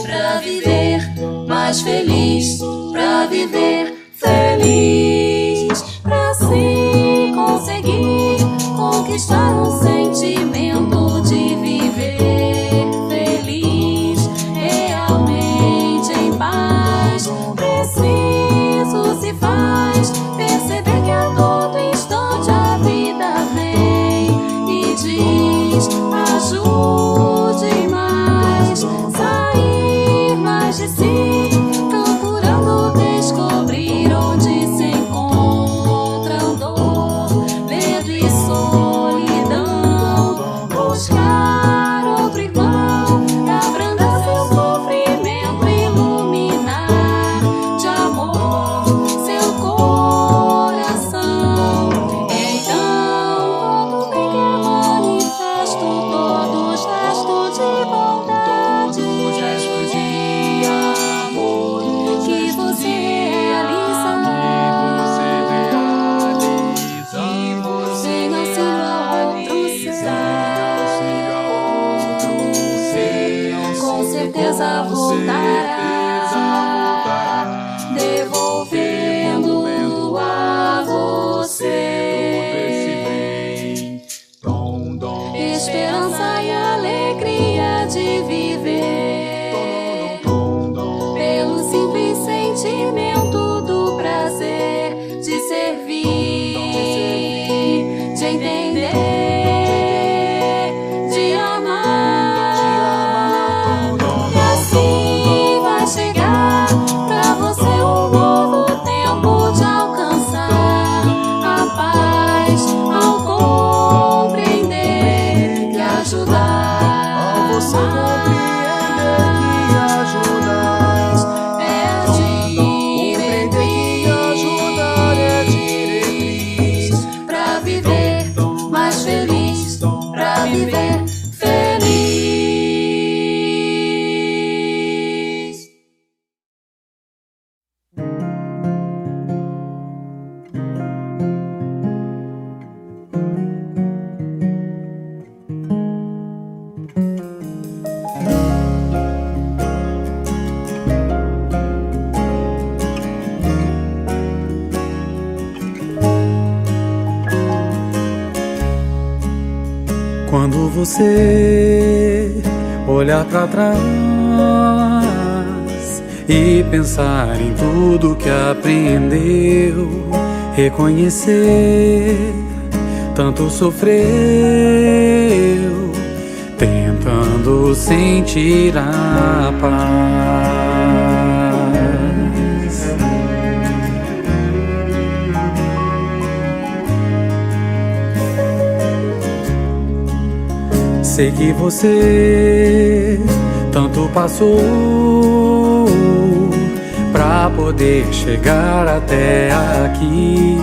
Pra viver mais feliz, pra viver feliz, pra se conseguir conquistar um sentimento de viver feliz, realmente em paz. Preciso se faz perceber que a todo instante a vida vem e diz: ajude mais, sair mais de si, procurando descobrir onde se encontra dor, medo e solidão, buscar outro irmão, abrandar seu sofrimento, iluminar de amor seu coração. Então, todo bem que é manifesto, todo gesto de bondade, gesto de amor que você realiza, sem auxílio a outro ser, com certeza voltará, devolvendo a você esperança e alegria de viver, pelo simples sentimento do prazer de servir, de entender, de amar. E assim vai chegar pra você um novo tempo de alcançar a paz ao compreender que ajudar. Você compreender que ajudar É a ajudar é diretriz. pra viver mais feliz, pra viver feliz. Quando você olhar pra trás e pensar em tudo que aprendeu, reconhecer tanto sofreu, tentando sentir a paz. Sei que você tanto passou pra poder chegar até aqui,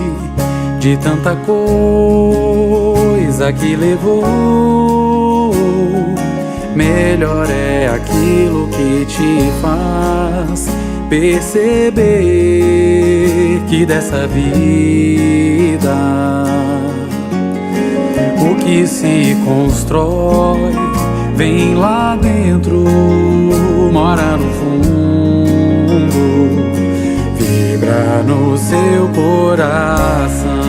de tanta coisa que levou. Melhor é aquilo que te faz perceber que dessa vida o que se constrói vem lá dentro, mora no fundo, vibra no seu coração.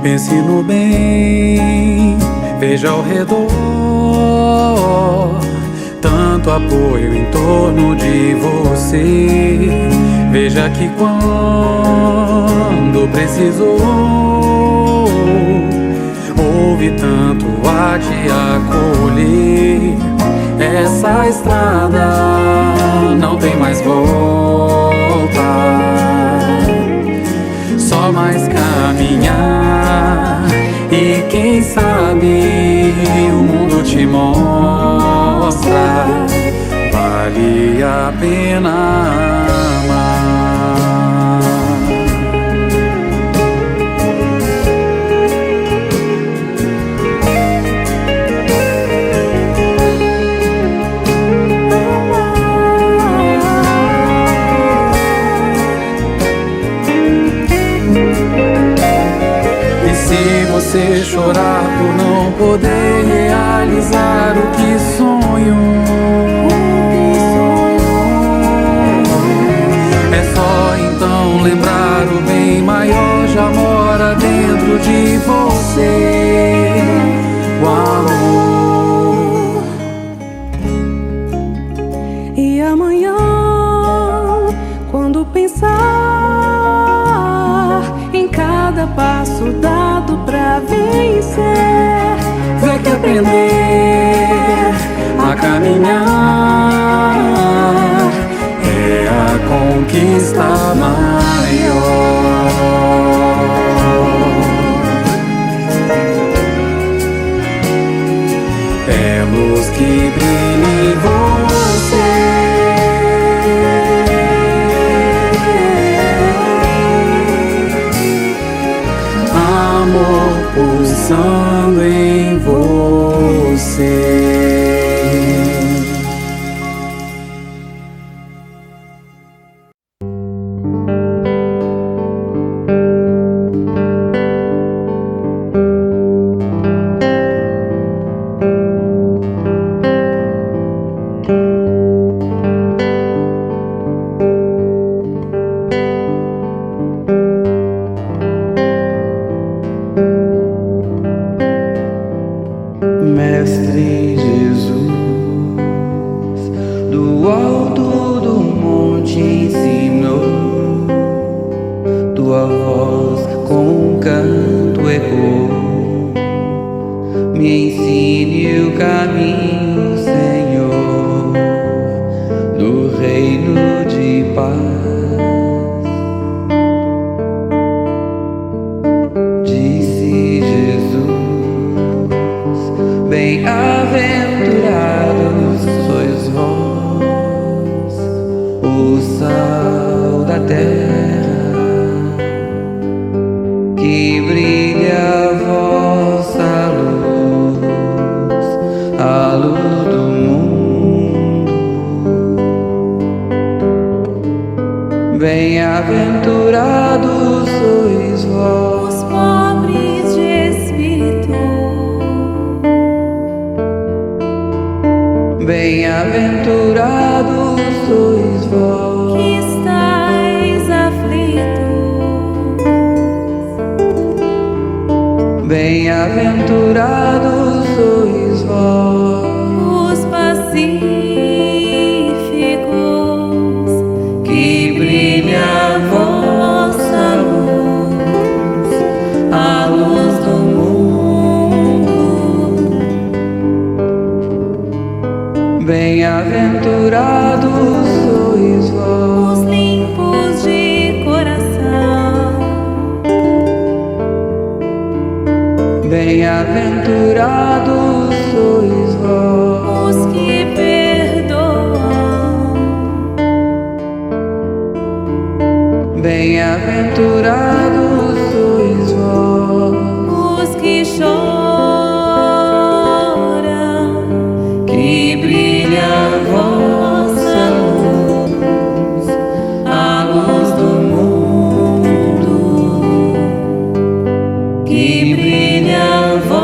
Pense no bem, veja ao redor, tanto apoio em torno de você. Veja que quando precisou, houve tanto a te acolher. Essa estrada não tem mais volta, só mais caminhar. E quem sabe o mundo te mostra, vale a pena amar. E se você chorar por não poder realizar o que sonhou, é só então lembrar o bem maior já mora dentro de você, o amor. E amanhã, quando pensar em cada passo dado pra vencer, Vê que aprender a caminhar é a conquista maior. É luz que brilha em você, amor pulsando em você. Mestre Jesus, do alto do monte ensinou, tua voz com um canto ecoou. Me ensine o caminho, Senhor, do reino de paz. Disse Jesus: bem-aventurados sois vós, o sal da terra, que brilha a vossa luz, a luz do mundo. Bem-aventurados sois vós, os pobres de espírito, bem-aventurados sois vós, que estáis aflitos, bem-aventurados sois vós, os pacíficos, que brilha a vossa luz, a luz do mundo. Bem-aventurados sois vós, os limpos de coração, bem-aventurados sois vós, os que perdoam, bem-aventurados sois vós, os que choram, que brilha a vossa luz, a luz do mundo, que brilha a vossa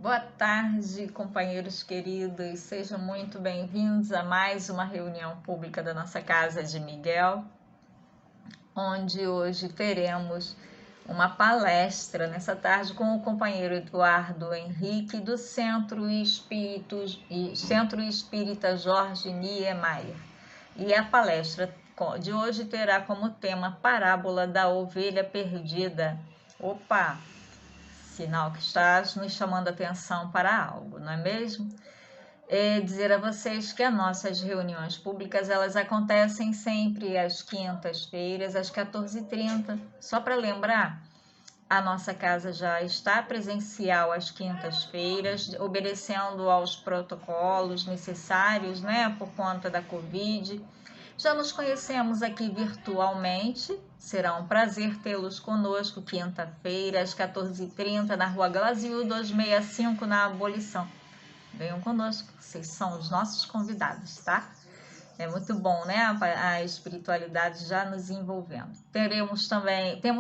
Boa tarde, companheiros queridos. Sejam muito bem-vindos a mais uma reunião pública da nossa Casa de Miguel, onde hoje teremos uma palestra nessa tarde com o companheiro Eduardo Henrique do Centro Espírita Jorge Niemeyer. E a palestra de hoje terá como tema Parábola da Ovelha Perdida. Opa! Sinal que está nos chamando a atenção para algo, não é mesmo? Dizer a vocês que as nossas reuniões públicas, elas acontecem sempre às quintas-feiras, às 14h30. Só para lembrar, a nossa casa já está presencial às quintas-feiras, obedecendo aos protocolos necessários, né, por conta da Covid. Já nos conhecemos aqui virtualmente, será um prazer tê-los conosco quinta-feira, às 14h30, na Rua Glazio 265, na Abolição. Venham conosco, vocês são os nossos convidados, tá? É muito bom, né? A espiritualidade já nos envolvendo. Temos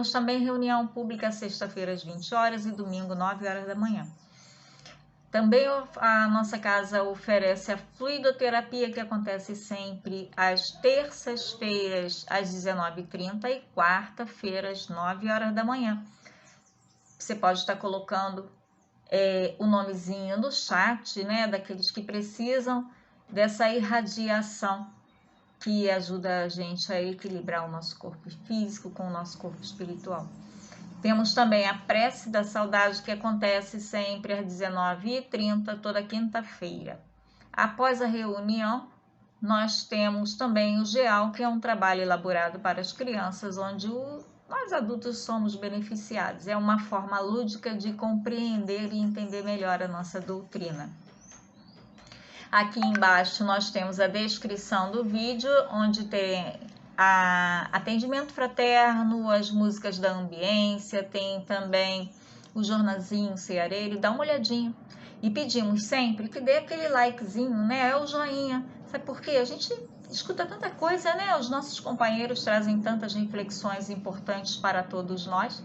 também reunião pública sexta-feira às 20 horas e domingo 9 horas da manhã. Também a nossa casa oferece a fluidoterapia, que acontece sempre às terças-feiras às 19h30 e quarta-feira às 9 horas da manhã. Você pode estar colocando o nomezinho no chat, né, daqueles que precisam dessa irradiação que ajuda a gente a equilibrar o nosso corpo físico com o nosso corpo espiritual. Temos também a prece da saudade, que acontece sempre às 19h30, toda quinta-feira. Após a reunião, nós temos também o GEAL, que é um trabalho elaborado para as crianças, onde nós adultos somos beneficiados. É uma forma lúdica de compreender e entender melhor a nossa doutrina. Aqui embaixo nós temos a descrição do vídeo, onde tem atendimento fraterno, as músicas da ambiência, tem também o jornalzinho ceareiro. Dá uma olhadinha. E pedimos sempre que dê aquele likezinho, né? É o joinha. Sabe por quê? A gente escuta tanta coisa, né? Os nossos companheiros trazem tantas reflexões importantes para todos nós.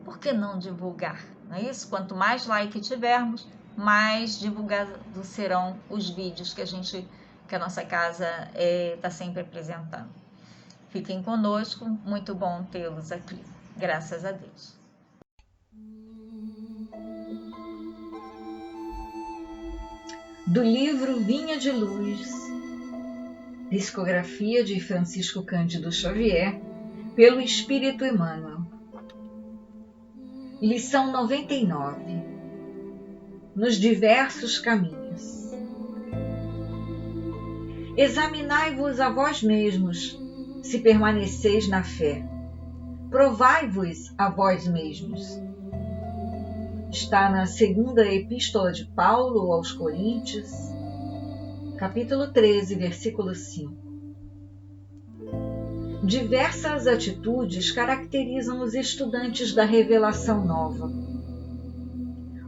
Por que não divulgar? Não é isso? Quanto mais like tivermos, mais divulgados serão os vídeos que a nossa casa está sempre apresentando. Fiquem conosco, muito bom tê-los aqui. Graças a Deus. Do livro Vinha de Luz, psicografia de Francisco Cândido Xavier, pelo Espírito Emmanuel. Lição 99. Nos diversos caminhos. Examinai-vos a vós mesmos, se permaneceis na fé. Provai-vos a vós mesmos. Está na segunda epístola de Paulo aos Coríntios, capítulo 13, versículo 5. Diversas atitudes caracterizam os estudantes da revelação nova.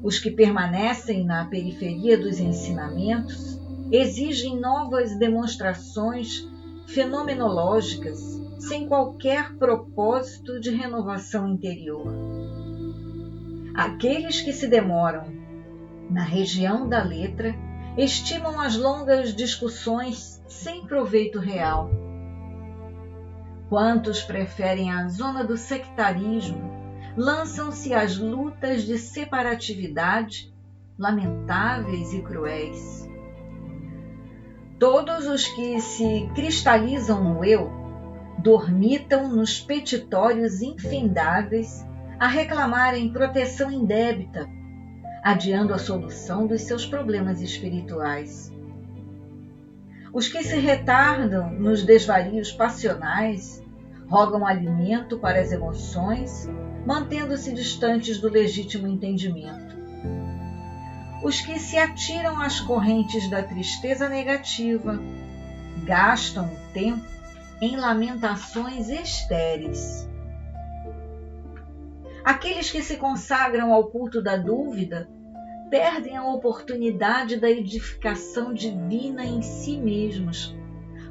Os que permanecem na periferia dos ensinamentos exigem novas demonstrações fenomenológicas sem qualquer propósito de renovação interior. Aqueles que se demoram na região da letra estimam as longas discussões sem proveito real. Quantos preferem a zona do sectarismo lançam-se às lutas de separatividade lamentáveis e cruéis. Todos os que se cristalizam no eu dormitam nos petitórios infindáveis a reclamarem proteção indébita, adiando a solução dos seus problemas espirituais. Os que se retardam nos desvarios passionais rogam alimento para as emoções, mantendo-se distantes do legítimo entendimento. Os que se atiram às correntes da tristeza negativa gastam o tempo em lamentações estéreis. Aqueles que se consagram ao culto da dúvida perdem a oportunidade da edificação divina em si mesmos,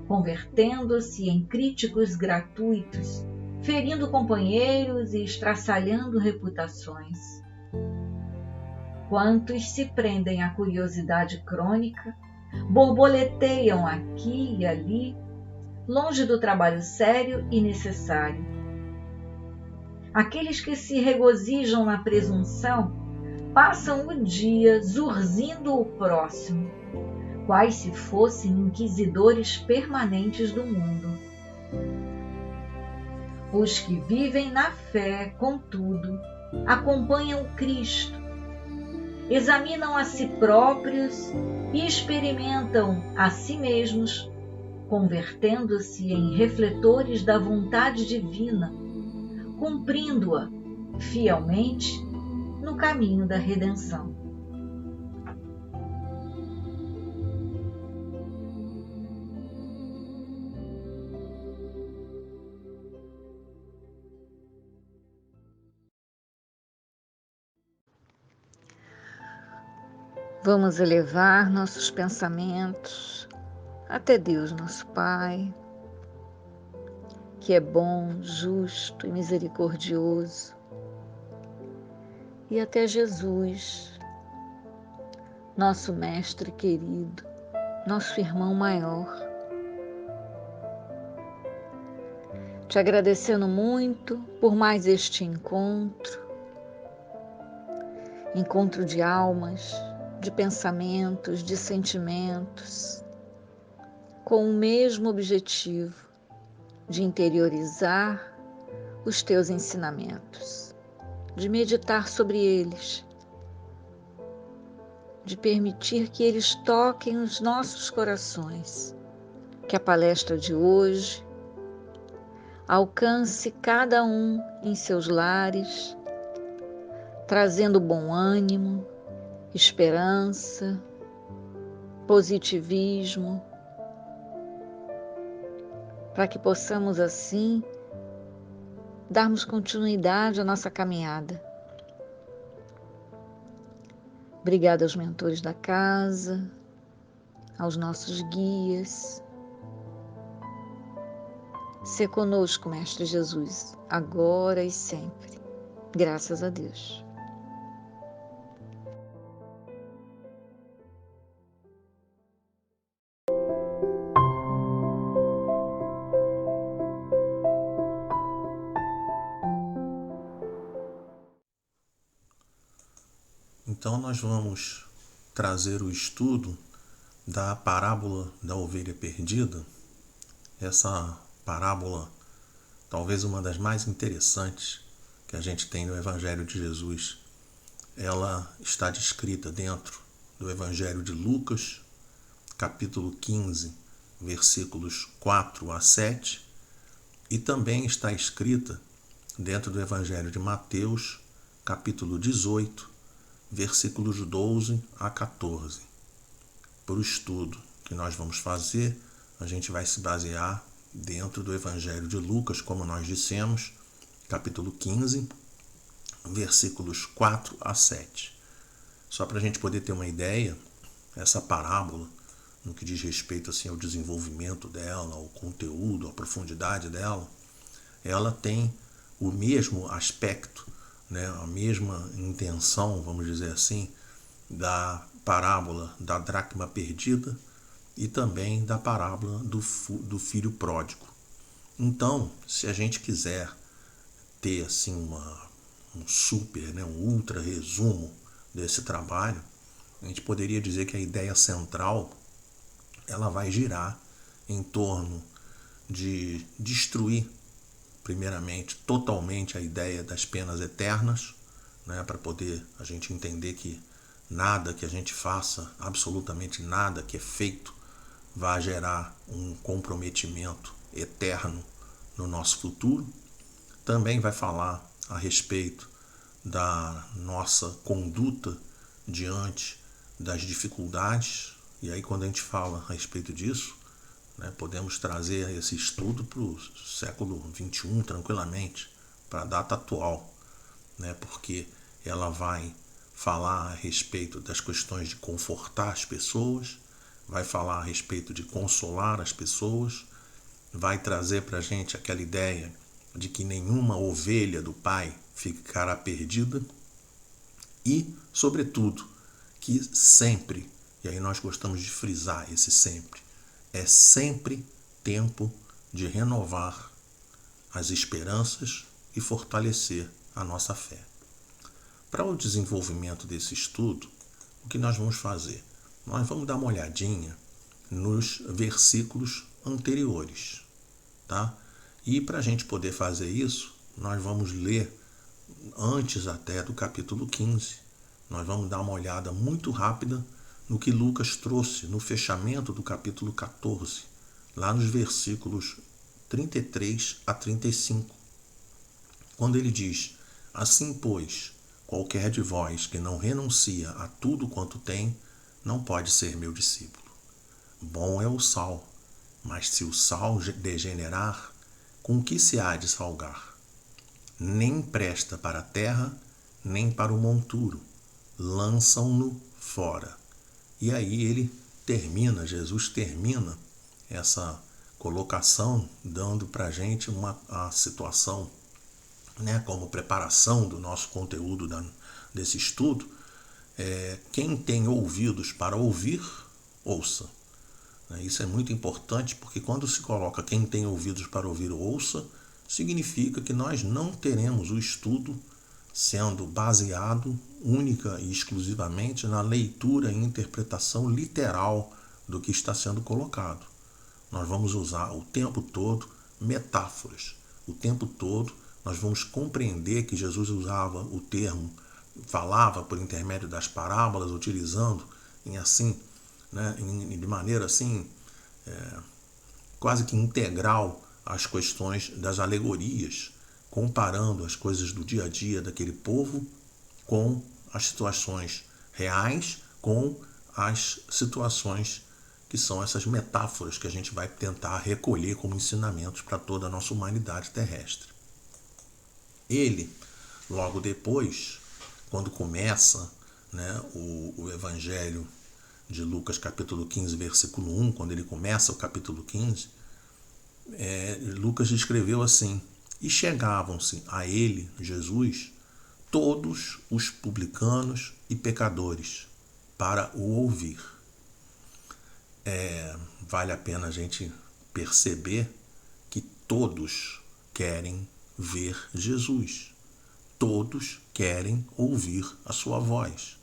convertendo-se em críticos gratuitos, ferindo companheiros e estraçalhando reputações. Quantos se prendem à curiosidade crônica, borboleteiam aqui e ali, longe do trabalho sério e necessário. Aqueles que se regozijam na presunção passam o dia zurzindo o próximo, quais se fossem inquisidores permanentes do mundo. Os que vivem na fé, contudo, acompanham Cristo, examinam a si próprios e experimentam a si mesmos, convertendo-se em refletores da vontade divina, cumprindo-a fielmente no caminho da redenção. Vamos elevar nossos pensamentos até Deus, nosso Pai, que é bom, justo e misericordioso, e até Jesus, nosso Mestre querido, nosso irmão maior. Te agradecendo muito por mais este encontro de almas, de pensamentos, de sentimentos, com o mesmo objetivo de interiorizar os teus ensinamentos, de meditar sobre eles, de permitir que eles toquem os nossos corações, que a palestra de hoje alcance cada um em seus lares, trazendo bom ânimo, esperança, positivismo, para que possamos assim darmos continuidade à nossa caminhada. Obrigada aos mentores da casa, aos nossos guias. Sê conosco, Mestre Jesus, agora e sempre. Graças a Deus. Então nós vamos trazer o estudo da parábola da ovelha perdida. Essa parábola, talvez uma das mais interessantes que a gente tem no Evangelho de Jesus. Ela está descrita dentro do Evangelho de Lucas, capítulo 15, versículos 4 a 7, e também está escrita dentro do Evangelho de Mateus, capítulo 18, versículos 12 a 14. Para o estudo que nós vamos fazer, a gente vai se basear dentro do Evangelho de Lucas, como nós dissemos, capítulo 15, versículos 4 a 7. Só para a gente poder ter uma ideia, essa parábola, no que diz respeito assim, ao desenvolvimento dela, ao conteúdo, à profundidade dela, ela tem o mesmo aspecto, a mesma intenção, vamos dizer assim, da parábola da dracma perdida e também da parábola do filho pródigo. Então, se a gente quiser ter assim um super, um ultra resumo desse trabalho, a gente poderia dizer que a ideia central ela vai girar em torno de destruir primeiramente, totalmente a ideia das penas eternas, para poder a gente entender que nada que a gente faça, absolutamente nada que é feito, vai gerar um comprometimento eterno no nosso futuro. Também vai falar a respeito da nossa conduta diante das dificuldades, e aí quando a gente fala a respeito disso, podemos trazer esse estudo para o século XXI tranquilamente, para a data atual, porque ela vai falar a respeito das questões de confortar as pessoas, vai falar a respeito de consolar as pessoas, vai trazer para a gente aquela ideia de que nenhuma ovelha do Pai ficará perdida, E, sobretudo, que sempre, e aí nós gostamos de frisar esse sempre, é sempre tempo de renovar as esperanças e fortalecer a nossa fé. Para o desenvolvimento desse estudo, o que nós vamos fazer? Nós vamos dar uma olhadinha nos versículos anteriores, tá? E para a gente poder fazer isso, nós vamos ler antes até do capítulo 15. Nós vamos dar uma olhada muito rápida no que Lucas trouxe no fechamento do capítulo 14, lá nos versículos 33 a 35, quando ele diz: assim, pois, qualquer de vós que não renuncia a tudo quanto tem, não pode ser meu discípulo. Bom é o sal, mas se o sal degenerar, com que se há de salgar? Nem presta para a terra, nem para o monturo, lançam-no fora. E aí Jesus termina essa colocação dando para a gente a situação, né, como preparação do nosso conteúdo desse estudo. Quem tem ouvidos para ouvir, ouça. Isso é muito importante, porque quando se coloca quem tem ouvidos para ouvir, ouça, significa que nós não teremos o estudo sendo baseado única e exclusivamente na leitura e interpretação literal do que está sendo colocado. Nós vamos usar o tempo todo metáforas. O tempo todo nós vamos compreender que Jesus usava o termo, falava por intermédio das parábolas, utilizando de maneira assim, quase que integral as questões das alegorias, comparando as coisas do dia a dia daquele povo com as situações reais, com as situações que são essas metáforas que a gente vai tentar recolher como ensinamentos para toda a nossa humanidade terrestre. Ele, logo depois, quando começa, o Evangelho de Lucas, capítulo 15, versículo 1, quando ele começa o capítulo 15, Lucas escreveu assim: e chegavam-se a ele, Jesus, todos os publicanos e pecadores, para o ouvir. Vale a pena a gente perceber que todos querem ver Jesus. Todos querem ouvir a sua voz.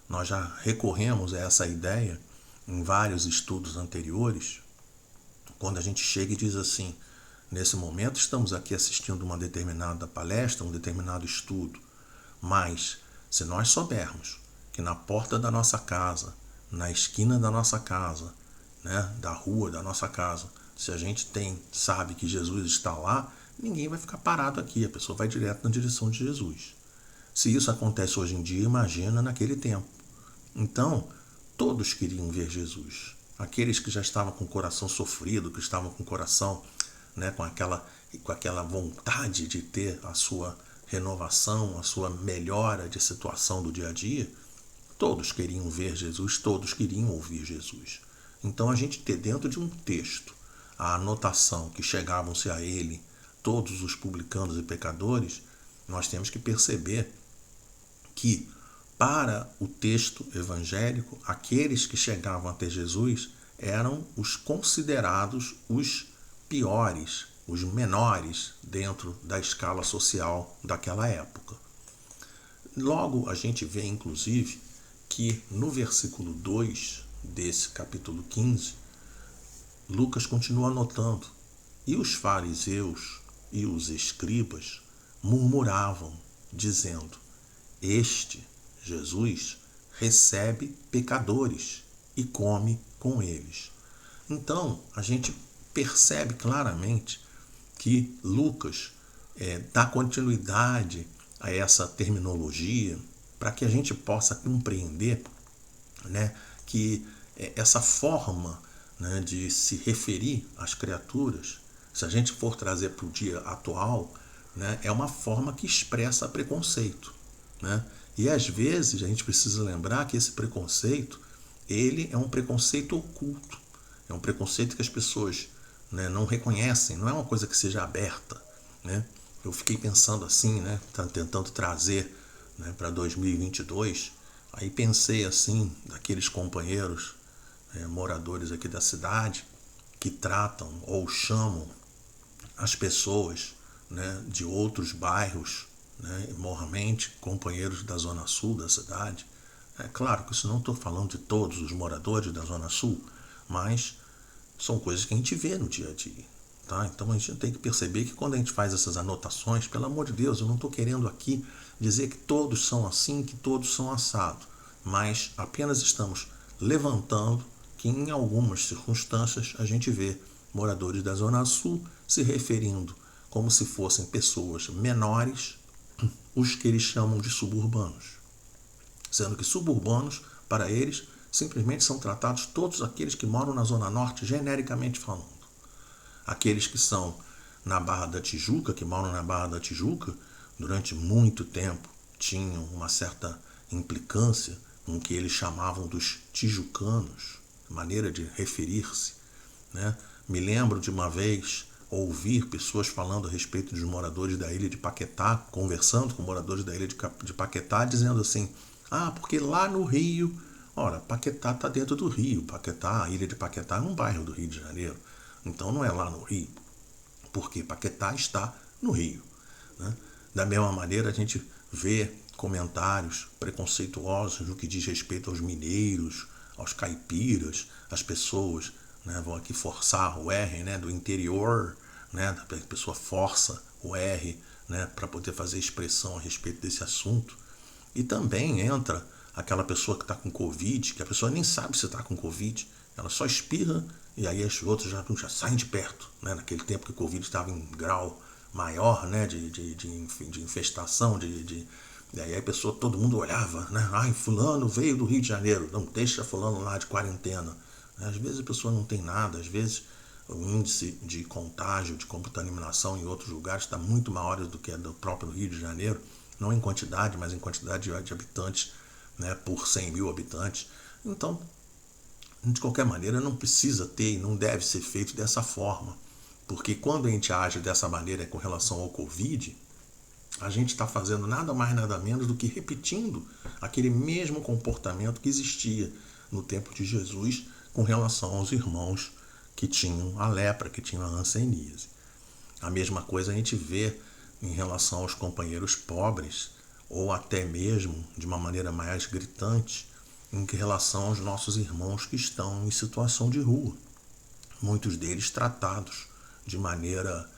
Nós já recorremos a essa ideia em vários estudos anteriores, quando a gente chega e diz assim: nesse momento estamos aqui assistindo uma determinada palestra, um determinado estudo, mas se nós soubermos que na porta da nossa casa, na esquina da nossa casa, da rua da nossa casa, se a gente sabe que Jesus está lá, ninguém vai ficar parado aqui, a pessoa vai direto na direção de Jesus. Se isso acontece hoje em dia, imagina naquele tempo. Então, todos queriam ver Jesus. Aqueles que já estavam com o coração sofrido, que estavam com o coração, com aquela vontade de ter a sua renovação, a sua melhora de situação do dia a dia, todos queriam ver Jesus, todos queriam ouvir Jesus. Então, a gente ter dentro de um texto a anotação que chegavam-se a ele todos os publicanos e pecadores, nós temos que perceber que, para o texto evangélico, aqueles que chegavam até Jesus eram os considerados os piores, os menores dentro da escala social daquela época. Logo, a gente vê, inclusive, que no versículo 2 desse capítulo 15, Lucas continua anotando: e os fariseus e os escribas murmuravam, dizendo: este, Jesus, recebe pecadores e come com eles. Então, a gente percebe claramente que Lucas dá continuidade a essa terminologia para que a gente possa compreender, que essa forma, de se referir às criaturas, se a gente for trazer para o dia atual, é uma forma que expressa preconceito. E às vezes a gente precisa lembrar que esse preconceito, ele é um preconceito oculto, é um preconceito que as pessoas não reconhecem, não é uma coisa que seja aberta. Eu fiquei pensando assim, tentando trazer né, para 2022, aí pensei assim, daqueles companheiros moradores aqui da cidade que tratam ou chamam as pessoas, né, de outros bairros, né, mormente companheiros da Zona Sul da cidade. É claro que isso não estou falando de todos os moradores da Zona Sul, mas são coisas que a gente vê no dia a dia. Tá? Então a gente tem que perceber que quando a gente faz essas anotações, pelo amor de Deus, eu não estou querendo aqui dizer que todos são assim, que todos são assados, mas apenas estamos levantando que em algumas circunstâncias a gente vê moradores da Zona Sul se referindo como se fossem pessoas menores, os que eles chamam de suburbanos. Sendo que suburbanos, para eles, simplesmente são tratados todos aqueles que moram na Zona Norte, genericamente falando. Aqueles que são na Barra da Tijuca, que moram na Barra da Tijuca, durante muito tempo tinham uma certa implicância com o que eles chamavam dos tijucanos, maneira de referir-se, né? Me lembro de uma vez ouvir pessoas falando a respeito dos moradores da ilha de Paquetá, conversando com moradores da ilha de Paquetá, dizendo assim, porque lá no Rio, ora, Paquetá está dentro do Rio, Paquetá, a ilha de Paquetá é um bairro do Rio de Janeiro, então não é lá no Rio, porque Paquetá está no Rio, né? Da mesma maneira a gente vê comentários preconceituosos no que diz respeito aos mineiros, aos caipiras, as pessoas, né, vão aqui forçar o R, né, do interior, né, a pessoa força o R, né, para poder fazer expressão a respeito desse assunto. E também entra aquela pessoa que está com Covid, que a pessoa nem sabe se está com Covid, ela só espirra e aí os outros já saem de perto, né, naquele tempo que o Covid estava em grau maior, né, de infestação, e aí a pessoa, todo mundo olhava, né? Fulano veio do Rio de Janeiro, não deixa fulano lá de quarentena. Às vezes a pessoa não tem nada, às vezes o índice de contágio, de contaminação em outros lugares está muito maior do que do próprio Rio de Janeiro, não em quantidade, mas em quantidade de habitantes, né, por 100 mil habitantes. Então, de qualquer maneira, não precisa ter e não deve ser feito dessa forma, porque quando a gente age dessa maneira com relação ao Covid, a gente está fazendo nada mais, nada menos do que repetindo aquele mesmo comportamento que existia no tempo de Jesus com relação aos irmãos que tinham a lepra, que tinham a hanseníase. A mesma coisa a gente vê em relação aos companheiros pobres, ou até mesmo, de uma maneira mais gritante, em relação aos nossos irmãos que estão em situação de rua. Muitos deles tratados de maneira...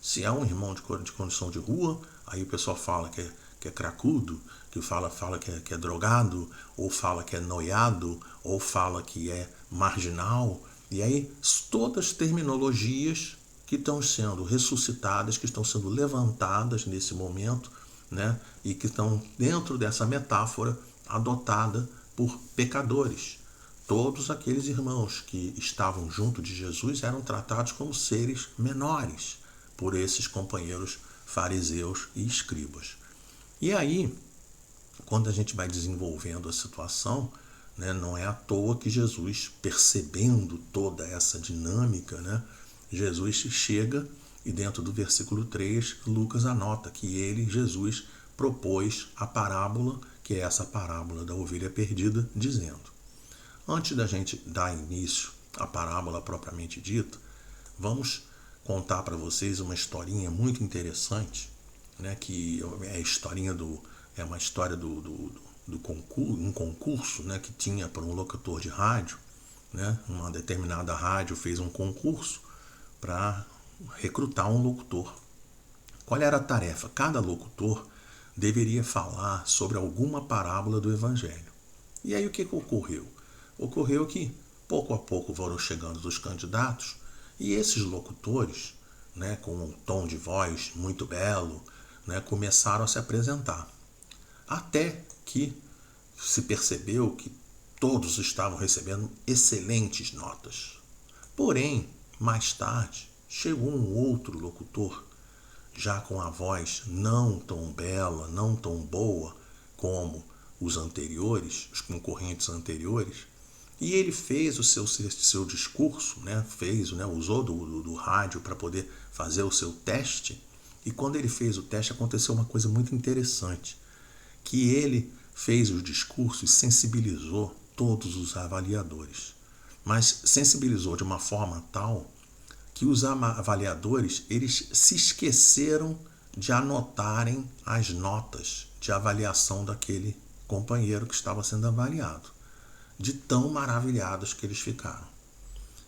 se é um irmão de condição de rua, aí o pessoal fala que é cracudo, que fala que é drogado, ou fala que é noiado, ou fala que é marginal. E aí todas as terminologias que estão sendo ressuscitadas, que estão sendo levantadas nesse momento, né, e que estão dentro dessa metáfora adotada por pecadores. Todos aqueles irmãos que estavam junto de Jesus eram tratados como seres menores por esses companheiros fariseus e escribas. E aí, quando a gente vai desenvolvendo a situação, né, não é à toa que Jesus, percebendo toda essa dinâmica, né, Jesus chega e dentro do versículo 3, Lucas anota que ele, Jesus, propôs a parábola, que é essa parábola da ovelha perdida, dizendo: antes da gente dar início à parábola propriamente dita, vamos contar para vocês uma historinha muito interessante, né, que é a historinha é uma história do concurso, um concurso, né, que tinha para um locutor de rádio, né, uma determinada rádio fez um concurso para recrutar um locutor. Qual era a tarefa? Cada locutor deveria falar sobre alguma parábola do Evangelho. E aí o que ocorreu? Ocorreu que pouco a pouco foram chegando os candidatos e esses locutores, né, com um tom de voz muito belo, né, começaram a se apresentar. Até que se percebeu que todos estavam recebendo excelentes notas. Porém, mais tarde, chegou um outro locutor, já com a voz não tão bela, não tão boa como os anteriores, os concorrentes anteriores, e ele fez o seu discurso, né, usou do rádio para poder fazer o seu teste, e quando ele fez o teste aconteceu uma coisa muito interessante. que ele fez o discurso e sensibilizou todos os avaliadores. Mas sensibilizou de uma forma tal que os avaliadores eles se esqueceram de anotarem as notas de avaliação daquele companheiro que estava sendo avaliado, de tão maravilhados que eles ficaram.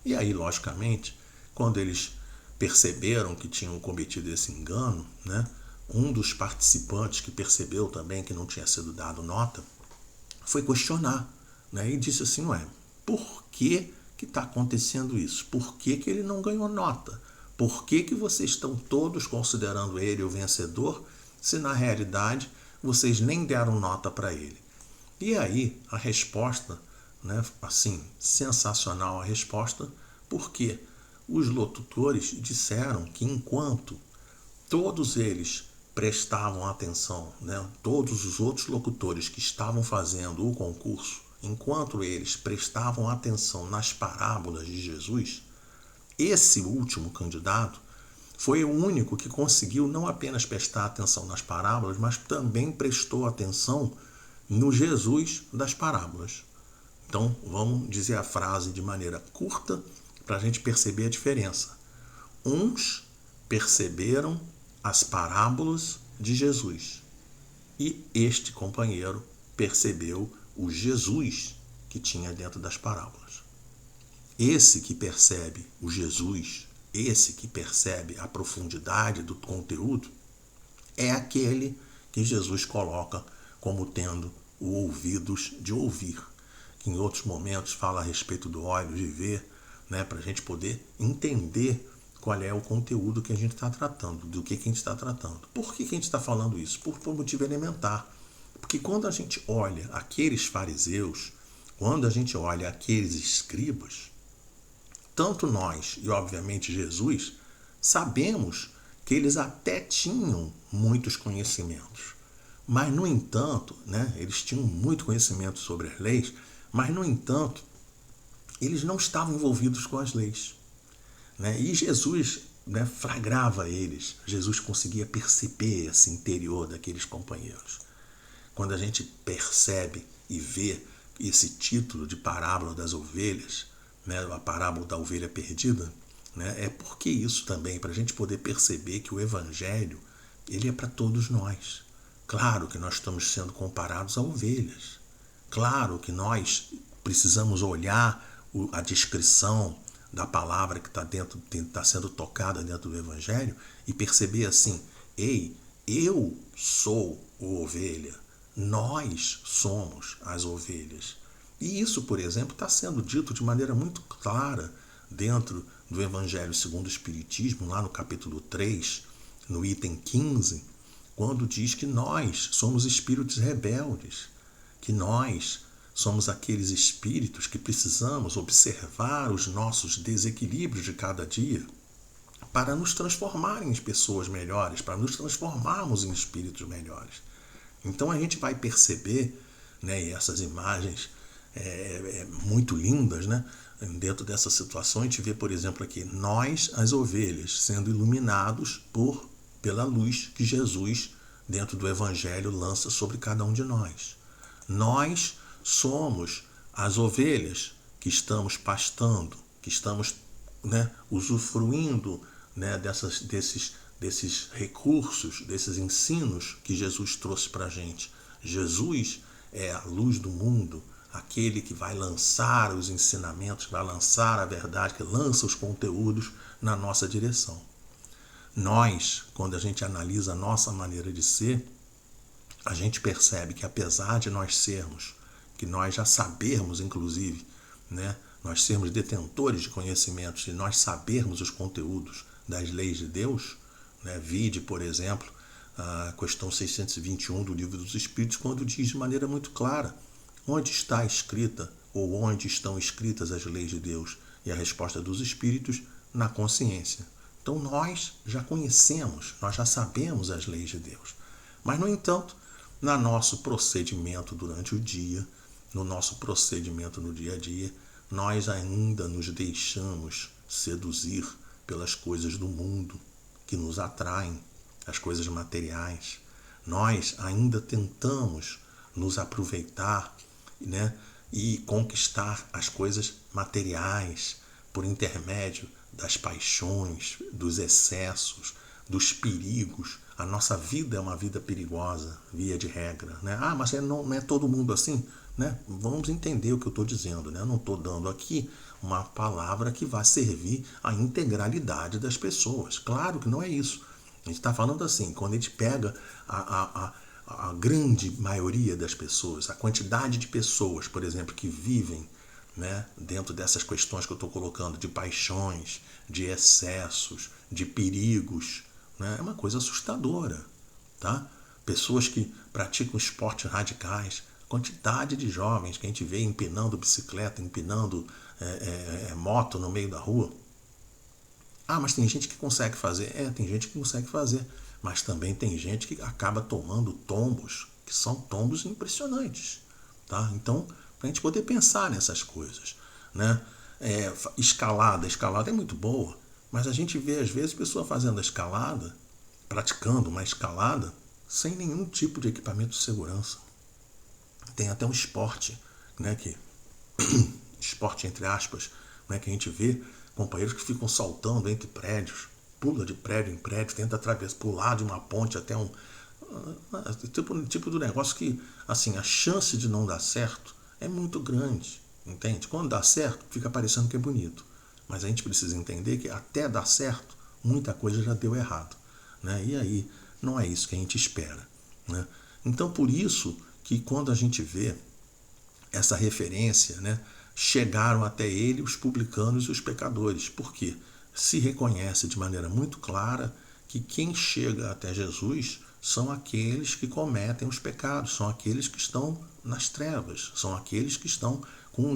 E aí, logicamente, quando eles perceberam que tinham cometido esse engano, né, um dos participantes que percebeu também que não tinha sido dado nota, foi questionar, né, e disse assim, por que está acontecendo isso? Por que ele não ganhou nota? Por que vocês estão todos considerando ele o vencedor, se na realidade vocês nem deram nota para ele? E aí a resposta, né, assim, sensacional a resposta, porque os locutores disseram que enquanto todos eles prestavam atenção, né, todos os outros locutores que estavam fazendo o concurso, enquanto eles prestavam atenção nas parábolas de Jesus, esse último candidato foi o único que conseguiu não apenas prestar atenção nas parábolas, mas também prestou atenção no Jesus das parábolas. Então, vamos dizer a frase de maneira curta para a gente perceber a diferença. Uns perceberam as parábolas de Jesus e este companheiro percebeu o Jesus que tinha dentro das parábolas. Esse que percebe o Jesus, esse que percebe a profundidade do conteúdo, é aquele que Jesus coloca como tendo o ouvidos de ouvir, que em outros momentos fala a respeito do olho de ver, né, para a gente poder entender qual é o conteúdo que a gente está tratando, do que a gente está tratando. Por que a gente está falando isso? Por motivo elementar. Porque quando a gente olha aqueles fariseus, quando a gente olha aqueles escribas, tanto nós e, obviamente, Jesus, sabemos que eles até tinham muitos conhecimentos. Mas, no entanto, né, eles tinham muito conhecimento sobre as leis, mas, no entanto, eles não estavam envolvidos com as leis. Né? E Jesus, né, flagrava eles. Jesus conseguia perceber esse interior daqueles companheiros. Quando a gente percebe e vê esse título de parábola das ovelhas, né, a parábola da ovelha perdida, né, é porque isso também, para a gente poder perceber que o Evangelho ele é para todos nós. Claro que nós estamos sendo comparados a ovelhas. Claro que nós precisamos olhar a descrição da palavra que está sendo tocada dentro do Evangelho e perceber assim, ei, eu sou a ovelha, nós somos as ovelhas. E isso, por exemplo, está sendo dito de maneira muito clara dentro do Evangelho segundo o Espiritismo, lá no capítulo 3, no item 15, quando diz que nós somos espíritos rebeldes, que nós somos aqueles espíritos que precisamos observar os nossos desequilíbrios de cada dia para nos transformar em pessoas melhores, para nos transformarmos em espíritos melhores. Então a gente vai perceber, né, e essas imagens muito lindas, né? Dentro dessa situação a gente vê, por exemplo, aqui, nós, as ovelhas, sendo iluminados pela luz que Jesus, dentro do Evangelho, lança sobre cada um de nós. Nós somos as ovelhas que estamos pastando, que estamos, né, usufruindo, né, desses recursos, desses ensinos que Jesus trouxe para a gente. Jesus é a luz do mundo, aquele que vai lançar os ensinamentos, que vai lançar a verdade, que lança os conteúdos na nossa direção. Nós, quando a gente analisa a nossa maneira de ser, a gente percebe que apesar de nós sermos, que nós já sabermos, inclusive, né, nós sermos detentores de conhecimentos e nós sabermos os conteúdos das leis de Deus, né, vide, por exemplo, a questão 621 do Livro dos Espíritos, quando diz de maneira muito clara onde está escrita ou onde estão escritas as leis de Deus, e a resposta dos Espíritos na consciência. Então nós já conhecemos, nós já sabemos as leis de Deus. Mas, no entanto, no nosso procedimento durante o dia, no nosso procedimento no dia a dia, nós ainda nos deixamos seduzir pelas coisas do mundo que nos atraem, as coisas materiais. Nós ainda tentamos nos aproveitar, né, e conquistar as coisas materiais por intermédio das paixões, dos excessos, dos perigos. A nossa vida é uma vida perigosa, via de regra, né? Ah, mas não é todo mundo assim, né? Vamos entender o que eu estou dizendo, né? Eu não estou dando aqui uma palavra que vai servir à integralidade das pessoas. Claro que não é isso. A gente está falando assim, quando a gente pega a grande maioria das pessoas, a quantidade de pessoas, por exemplo, que vivem, né, dentro dessas questões que eu estou colocando, de paixões, de excessos, de perigos, né, é uma coisa assustadora. Tá? Pessoas que praticam esportes radicais, quantidade de jovens que a gente vê empinando bicicleta, empinando moto no meio da rua. Ah, mas tem gente que consegue fazer. Tem gente que consegue fazer. Mas também tem gente que acaba tomando tombos, que são tombos impressionantes. Tá? Então, para a gente poder pensar nessas coisas. Né? Escalada é muito boa, mas a gente vê às vezes pessoa fazendo a escalada, praticando uma escalada, sem nenhum tipo de equipamento de segurança. Tem até um esporte, né, esporte entre aspas, né, que a gente vê companheiros que ficam saltando entre prédios, pula de prédio em prédio, tenta atravessar, pular de uma ponte até um tipo do negócio que, assim, a chance de não dar certo é muito grande, entende? Quando dá certo, fica parecendo que é bonito, mas a gente precisa entender que até dar certo, muita coisa já deu errado, né? E aí não é isso que a gente espera, né? Então, por isso que quando a gente vê essa referência, né, chegaram até ele os publicanos e os pecadores. Por quê? Se reconhece de maneira muito clara que quem chega até Jesus são aqueles que cometem os pecados, são aqueles que estão nas trevas, são aqueles que estão com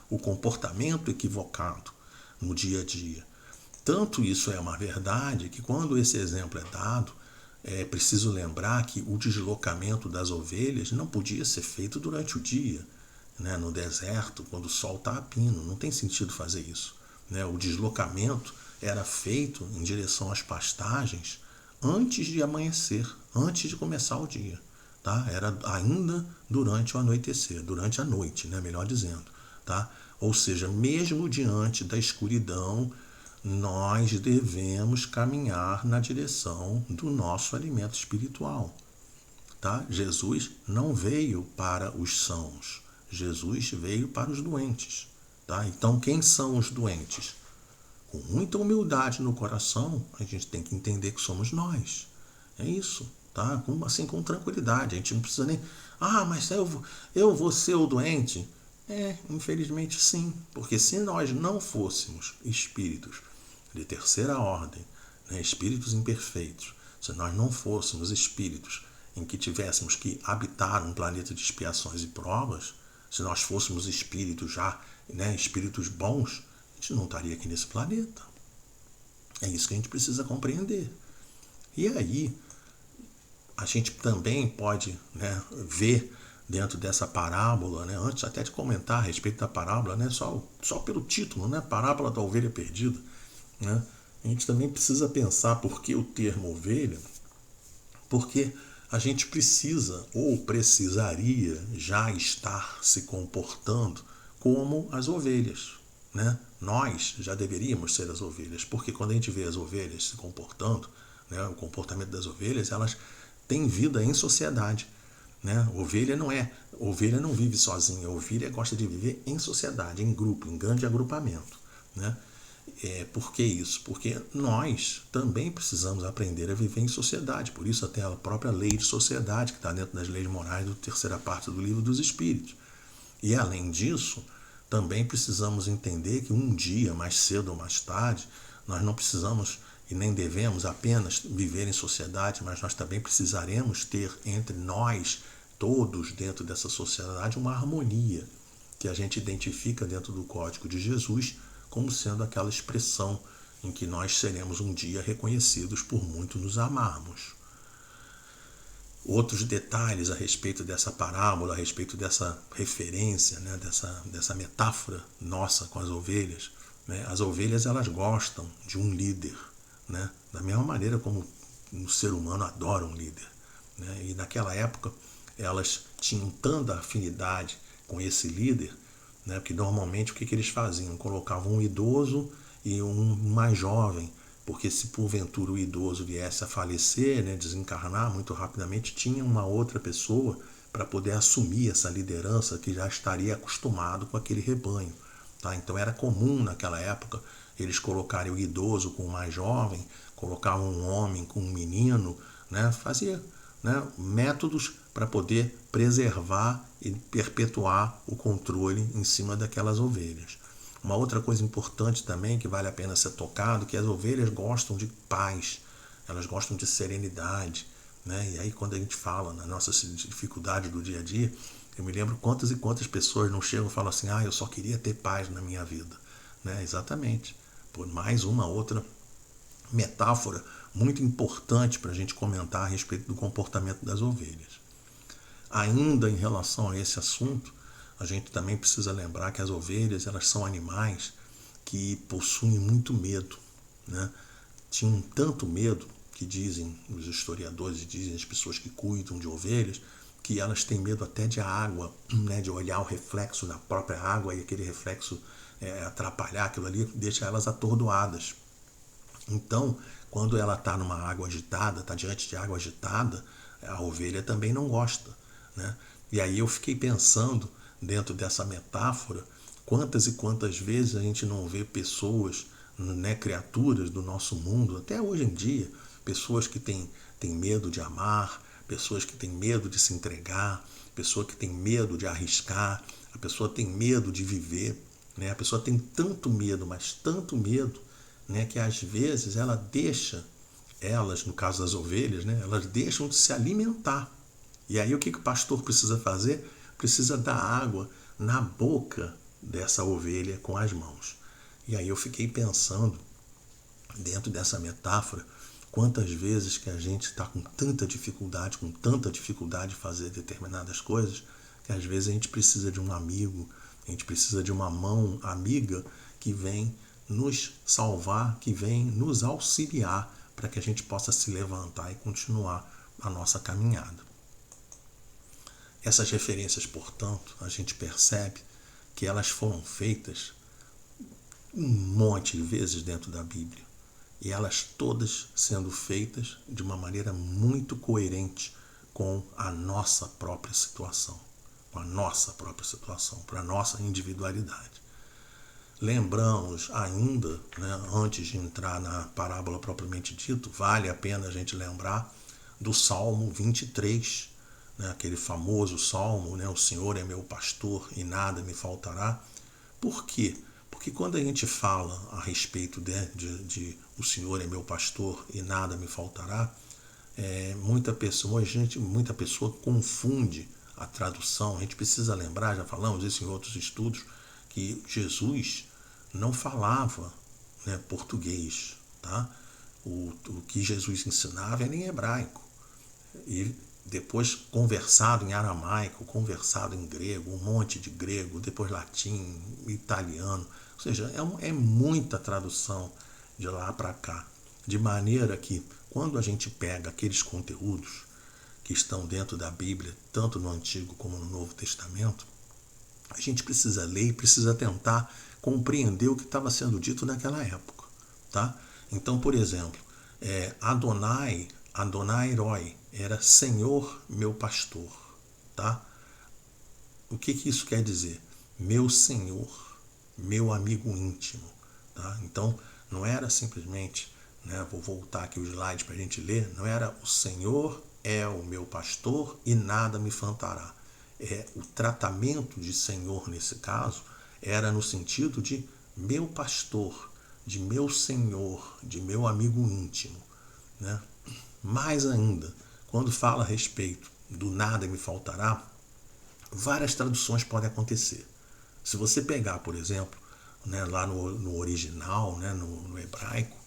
o comportamento equivocado no dia a dia. Tanto isso é uma verdade que quando esse exemplo é dado, é preciso lembrar que o deslocamento das ovelhas não podia ser feito durante o dia, né? No deserto, quando o sol está a pino, não tem sentido fazer isso, né? O deslocamento era feito em direção às pastagens antes de amanhecer, antes de começar o dia. Tá? Era ainda durante o anoitecer, durante a noite, né? Melhor dizendo. Tá? Ou seja, mesmo diante da escuridão, nós devemos caminhar na direção do nosso alimento espiritual. Tá? Jesus não veio para os sãos, Jesus veio para os doentes. Tá? Então, quem são os doentes? Com muita humildade no coração, a gente tem que entender que somos nós. É isso. Tá? Com tranquilidade. A gente não precisa nem... Ah, mas eu vou ser o doente? Infelizmente sim. Porque se nós não fôssemos espíritos de terceira ordem, né, espíritos imperfeitos, se nós não fôssemos espíritos em que tivéssemos que habitar um planeta de expiações e provas, se nós fôssemos espíritos já, né, espíritos bons, a gente não estaria aqui nesse planeta. É isso que a gente precisa compreender. E aí, a gente também pode, né, ver dentro dessa parábola, né, antes até de comentar a respeito da parábola, né, só pelo título, né, Parábola da Ovelha Perdida, né, a gente também precisa pensar por que o termo ovelha, porque a gente precisa ou precisaria já estar se comportando como as ovelhas. Né? Nós já deveríamos ser as ovelhas, porque quando a gente vê as ovelhas se comportando, né, o comportamento das ovelhas, elas têm vida em sociedade. Né? Ovelha não vive sozinha, a ovelha gosta de viver em sociedade, em grupo, em grande agrupamento. Né? Por que isso? Porque nós também precisamos aprender a viver em sociedade, por isso até a própria lei de sociedade, que está dentro das leis morais da terceira parte do Livro dos Espíritos. E além disso, também precisamos entender que um dia, mais cedo ou mais tarde, nós não precisamos e nem devemos apenas viver em sociedade, mas nós também precisaremos ter entre nós, todos dentro dessa sociedade, uma harmonia que a gente identifica dentro do Código de Jesus como sendo aquela expressão em que nós seremos um dia reconhecidos por muito nos amarmos. Outros detalhes a respeito dessa parábola, a respeito dessa referência, né, dessa metáfora nossa com as ovelhas. Né? As ovelhas, elas gostam de um líder, né? Da mesma maneira como o ser humano adora um líder. né? E naquela época elas tinham tanta afinidade com esse líder, né? Porque normalmente o que eles faziam? Colocavam um idoso e um mais jovem, porque se porventura o idoso viesse a falecer, né, desencarnar muito rapidamente, tinha uma outra pessoa para poder assumir essa liderança que já estaria acostumado com aquele rebanho. Tá? Então era comum naquela época eles colocarem o idoso com o mais jovem, colocavam um homem com um menino, né, fazia, né, métodos para poder preservar e perpetuar o controle em cima daquelas ovelhas. Uma outra coisa importante também que vale a pena ser tocado, que as ovelhas gostam de paz, elas gostam de serenidade, né? E aí quando a gente fala na nossa dificuldade do dia a dia, eu me lembro quantas e quantas pessoas não chegam e falam assim, eu só queria ter paz na minha vida, né? Exatamente, por mais uma outra metáfora muito importante para a gente comentar a respeito do comportamento das ovelhas. Ainda em relação a esse assunto, a gente também precisa lembrar que as ovelhas, elas são animais que possuem muito medo, né? Tinham tanto medo que dizem os historiadores e dizem as pessoas que cuidam de ovelhas que elas têm medo até de água, né? De olhar o reflexo da própria água e aquele reflexo atrapalhar aquilo ali, deixa elas atordoadas. Então, quando ela está numa água agitada, está diante de água agitada, a ovelha também não gosta, né? E aí eu fiquei pensando, dentro dessa metáfora, quantas e quantas vezes a gente não vê pessoas, né, criaturas do nosso mundo, até hoje em dia, pessoas que têm medo de amar, pessoas que têm medo de se entregar, pessoa que tem medo de arriscar, a pessoa tem medo de viver, né? A pessoa tem tanto medo, mas tanto medo, né, que às vezes ela deixa, elas, no caso das ovelhas, né, elas deixam de se alimentar. E aí o que o pastor precisa fazer? Precisa dar água na boca dessa ovelha com as mãos. E aí eu fiquei pensando, dentro dessa metáfora, quantas vezes que a gente está com tanta dificuldade de fazer determinadas coisas, que às vezes a gente precisa de um amigo, a gente precisa de uma mão amiga que vem nos salvar, que vem nos auxiliar para que a gente possa se levantar e continuar a nossa caminhada. Essas referências, portanto, a gente percebe que elas foram feitas um monte de vezes dentro da Bíblia. E elas todas sendo feitas de uma maneira muito coerente com a nossa própria situação, para a nossa individualidade. Lembramos ainda, né, antes de entrar na parábola propriamente dito, vale a pena a gente lembrar do Salmo 23, né, aquele famoso salmo, né, o Senhor é meu pastor e nada me faltará. Por quê? Porque quando a gente fala a respeito de o Senhor é meu pastor e nada me faltará, muita pessoa confunde a tradução. A gente precisa lembrar, já falamos isso em outros estudos, que Jesus não falava, né, português, tá? O que Jesus ensinava era em hebraico. E depois conversado em aramaico, conversado em grego, um monte de grego, depois latim, italiano. Ou seja, é muita tradução de lá para cá. De maneira que, quando a gente pega aqueles conteúdos que estão dentro da Bíblia, tanto no Antigo como no Novo Testamento, a gente precisa ler e precisa tentar compreender o que estava sendo dito naquela época. Tá? Então, por exemplo, Adonai Roi era Senhor meu pastor. Tá? O que isso quer dizer? Meu Senhor, meu amigo íntimo. Tá? Então, não era simplesmente, né, vou voltar aqui o slide para a gente ler, não era o Senhor é o meu pastor e nada me faltará. O tratamento de Senhor, nesse caso, era no sentido de meu pastor, de meu Senhor, de meu amigo íntimo. Né? Mais ainda, quando fala a respeito do nada me faltará, várias traduções podem acontecer. Se você pegar, por exemplo, né, lá no original, né, no hebraico,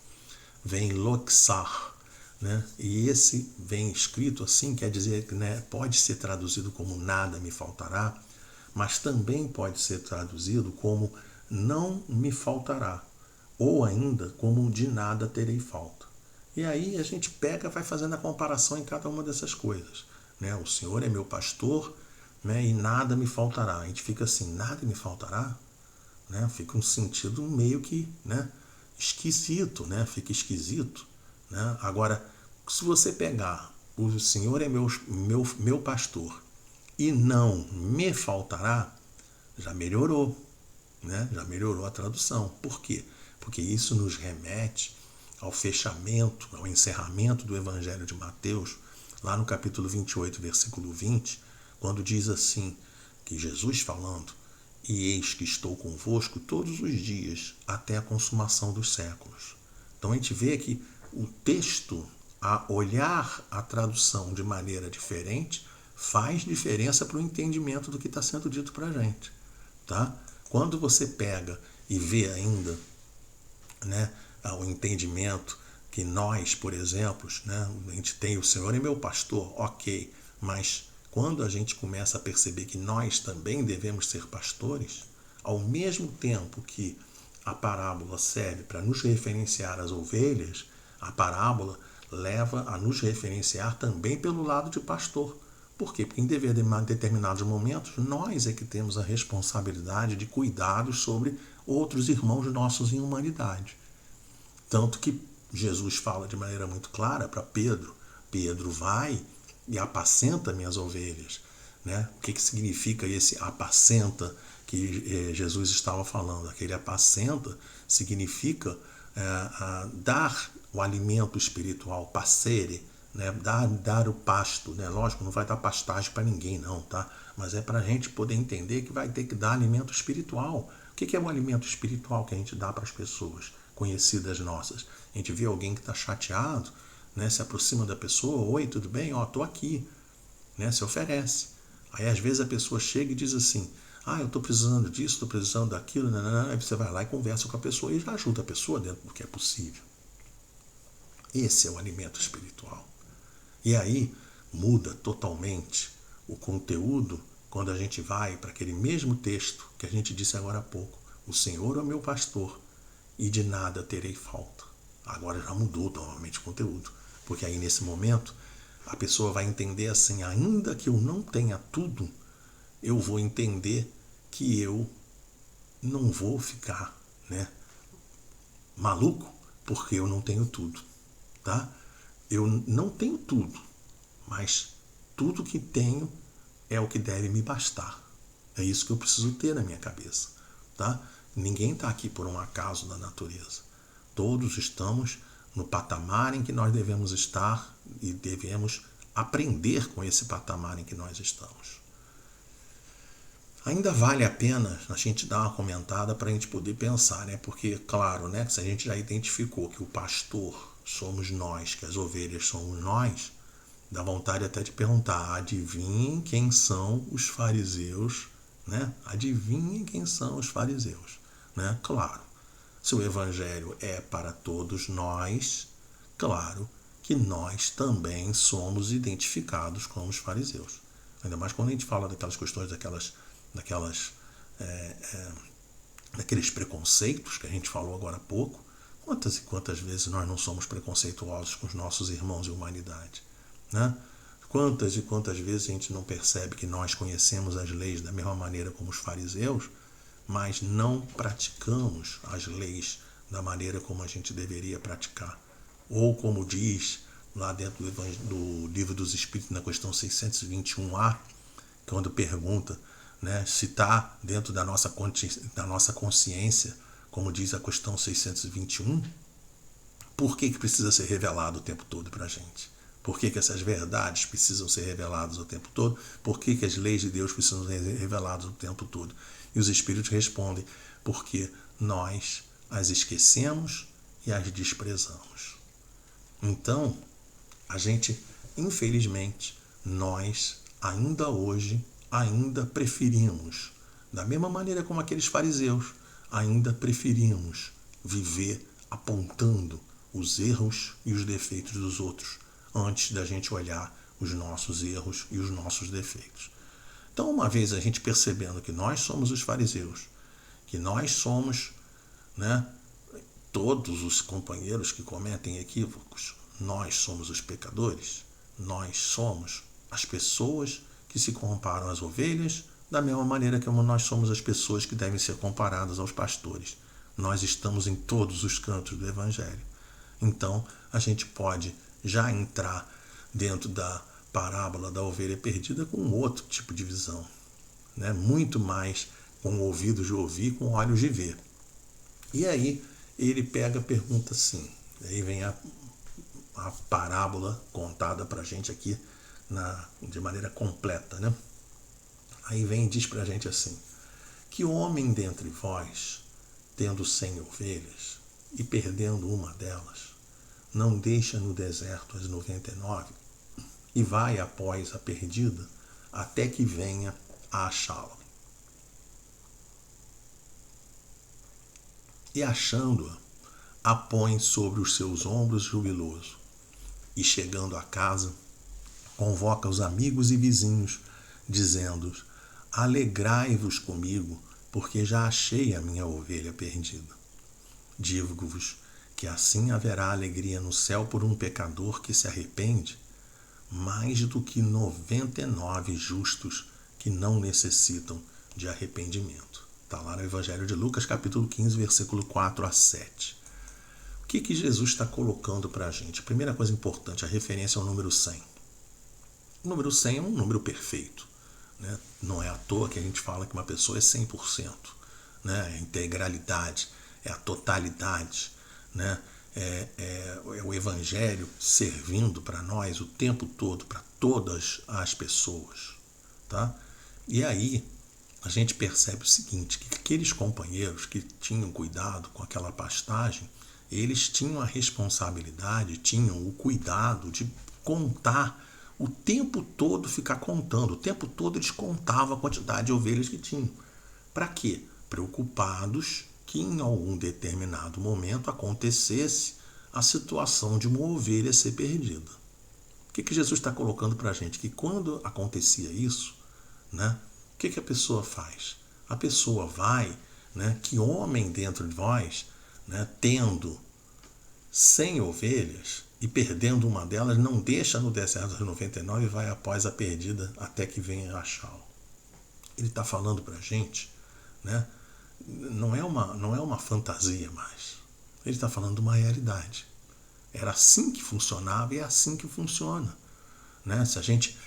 vem loxar, né, e esse vem escrito assim, quer dizer que, né, pode ser traduzido como nada me faltará, mas também pode ser traduzido como não me faltará, ou ainda como de nada terei falta. E aí a gente pega, vai fazendo a comparação em cada uma dessas coisas. Né? O Senhor é meu pastor, né? E nada me faltará. A gente fica assim, nada me faltará? Né? Fica um sentido meio que, né, esquisito, né? Fica esquisito. Né? Agora, se você pegar o Senhor é meu pastor e não me faltará, já melhorou. Né? Já melhorou a tradução. Por quê? Porque isso nos remete ao fechamento, ao encerramento do Evangelho de Mateus, lá no capítulo 28, versículo 20, quando diz assim, que Jesus falando, e eis que estou convosco todos os dias, até a consumação dos séculos. Então a gente vê que o texto, a olhar a tradução de maneira diferente, faz diferença para o entendimento do que está sendo dito para a gente. Tá? Quando você pega e vê ainda, né, o entendimento que nós, por exemplo, né, a gente tem o Senhor é meu pastor, ok, mas quando a gente começa a perceber que nós também devemos ser pastores, ao mesmo tempo que a parábola serve para nos referenciar às ovelhas, a parábola leva a nos referenciar também pelo lado de pastor. Por quê? Porque em determinados momentos nós é que temos a responsabilidade de cuidados sobre outros irmãos nossos em humanidade. Tanto que Jesus fala de maneira muito clara para Pedro, Pedro vai e apacenta minhas ovelhas. Né? O que significa esse apacenta que Jesus estava falando? Aquele apacenta significa dar o alimento espiritual, passere, né? dar o pasto. Né? Lógico, não vai dar pastagem para ninguém não, tá? Mas é para a gente poder entender que vai ter que dar alimento espiritual. O que é o alimento espiritual que a gente dá para as pessoas conhecidas nossas? A gente vê alguém que está chateado, né? Se aproxima da pessoa, oi, tudo bem? Estou aqui, né? Se oferece. Aí às vezes a pessoa chega e diz assim, eu estou precisando disso, estou precisando daquilo, aí você vai lá e conversa com a pessoa e já ajuda a pessoa dentro do que é possível. Esse é o alimento espiritual. E aí muda totalmente o conteúdo quando a gente vai para aquele mesmo texto que a gente disse agora há pouco. O Senhor é o meu pastor e de nada terei falta. Agora já mudou novamente o conteúdo. Porque aí nesse momento a pessoa vai entender assim, ainda que eu não tenha tudo, eu vou entender que eu não vou ficar, né, maluco porque eu não tenho tudo. Tá? Eu não tenho tudo, mas tudo que tenho é o que deve me bastar. É isso que eu preciso ter na minha cabeça. Tá? Ninguém está aqui por um acaso da natureza. Todos estamos no patamar em que nós devemos estar e devemos aprender com esse patamar em que nós estamos. Ainda vale a pena a gente dar uma comentada para a gente poder pensar, né? Porque, claro, né, se a gente já identificou que o pastor somos nós, que as ovelhas somos nós, dá vontade até de perguntar, adivinhem quem são os fariseus, né? Adivinhem quem são os fariseus, né? Claro, se o evangelho é para todos nós, claro que nós também somos identificados como os fariseus. Ainda mais quando a gente fala daquelas questões, daqueles preconceitos que a gente falou agora há pouco. Quantas e quantas vezes nós não somos preconceituosos com os nossos irmãos de humanidade? Né? Quantas e quantas vezes a gente não percebe que nós conhecemos as leis da mesma maneira como os fariseus, mas não praticamos as leis da maneira como a gente deveria praticar? Ou como diz lá dentro do Livro dos Espíritos, na questão 621A, quando pergunta, né, se está dentro da nossa consciência, como diz a questão 621, por que precisa ser revelado o tempo todo para a gente? Por que essas verdades precisam ser reveladas o tempo todo? Por que as leis de Deus precisam ser reveladas o tempo todo? E os Espíritos respondem, porque nós as esquecemos e as desprezamos. Então, a gente, infelizmente, nós ainda hoje, preferimos, da mesma maneira como aqueles fariseus, ainda preferimos viver apontando os erros e os defeitos dos outros, antes da gente olhar os nossos erros e os nossos defeitos. Então, uma vez a gente percebendo que nós somos os fariseus, que nós somos, né, todos os companheiros que cometem equívocos, nós somos os pecadores, nós somos as pessoas que se comparam às ovelhas, da mesma maneira que nós somos as pessoas que devem ser comparadas aos pastores. Nós estamos em todos os cantos do Evangelho. Então, a gente pode já entrar dentro da parábola da ovelha perdida com um outro tipo de visão, né? Muito mais com ouvidos de ouvir, com olhos de ver. E aí ele pega e pergunta assim, aí vem a parábola contada para a gente aqui de maneira completa, né? Aí vem e diz para a gente assim: que homem dentre vós, tendo 100 ovelhas e perdendo uma delas, não deixa no deserto as 99 e vai após a perdida até que venha a achá-la. E achando-a, a põe sobre os seus ombros jubiloso, e chegando a casa, convoca os amigos e vizinhos, dizendo-os: alegrai-vos comigo, porque já achei a minha ovelha perdida. Digo-vos que assim haverá alegria no céu por um pecador que se arrepende, mais do que 99 justos que não necessitam de arrependimento. Está lá no Evangelho de Lucas, capítulo 15, versículo 4 a 7. O que Jesus está colocando para a gente? A primeira coisa importante, a referência ao número 100. O número 100 é um número perfeito, né? Não é à toa que a gente fala que uma pessoa é 100%, né? É a integralidade, é a totalidade, né? É o Evangelho servindo para nós o tempo todo, para todas as pessoas, tá? E aí a gente percebe o seguinte, que aqueles companheiros que tinham cuidado com aquela pastagem, eles tinham a responsabilidade, tinham o cuidado de contar o tempo todo, ficar contando. O tempo todo eles contavam a quantidade de ovelhas que tinham. Para quê? Preocupados que em algum determinado momento acontecesse a situação de uma ovelha ser perdida. O que Jesus está colocando para a gente? Que quando acontecia isso, né, o que a pessoa faz? A pessoa vai, né, que homem dentro de vós, né, tendo 100 ovelhas e perdendo uma delas, não deixa no deserto as 99 e vai após a perdida até que venha achá-lo. Ele está falando para a gente, né, não é uma fantasia mais. Ele está falando de uma realidade. Era assim que funcionava e é assim que funciona, né? Se a gente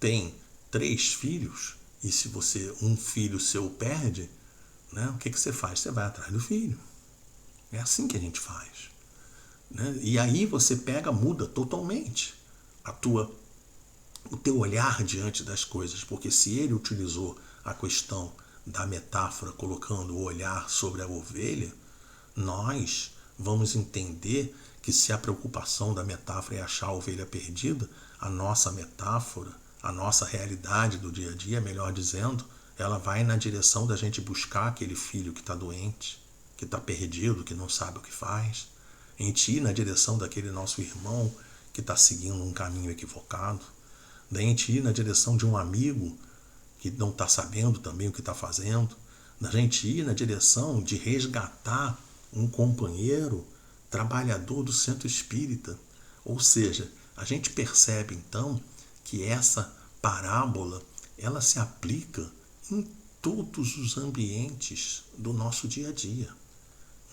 tem 3 filhos e se um filho seu perde, né, o que você faz? Você vai atrás do filho. É assim que a gente faz, né? E aí você muda totalmente o teu olhar diante das coisas, porque se ele utilizou a questão da metáfora colocando o olhar sobre a ovelha, nós vamos entender que se a preocupação da metáfora é achar a ovelha perdida, a nossa metáfora, a nossa realidade do dia a dia, melhor dizendo, ela vai na direção da gente buscar aquele filho que está doente, que está perdido, que não sabe o que faz, a gente ir na direção daquele nosso irmão que está seguindo um caminho equivocado, da gente ir na direção de um amigo que não está sabendo também o que está fazendo, da gente ir na direção de resgatar um companheiro trabalhador do centro espírita. Ou seja, a gente percebe então que essa parábola ela se aplica em todos os ambientes do nosso dia a dia,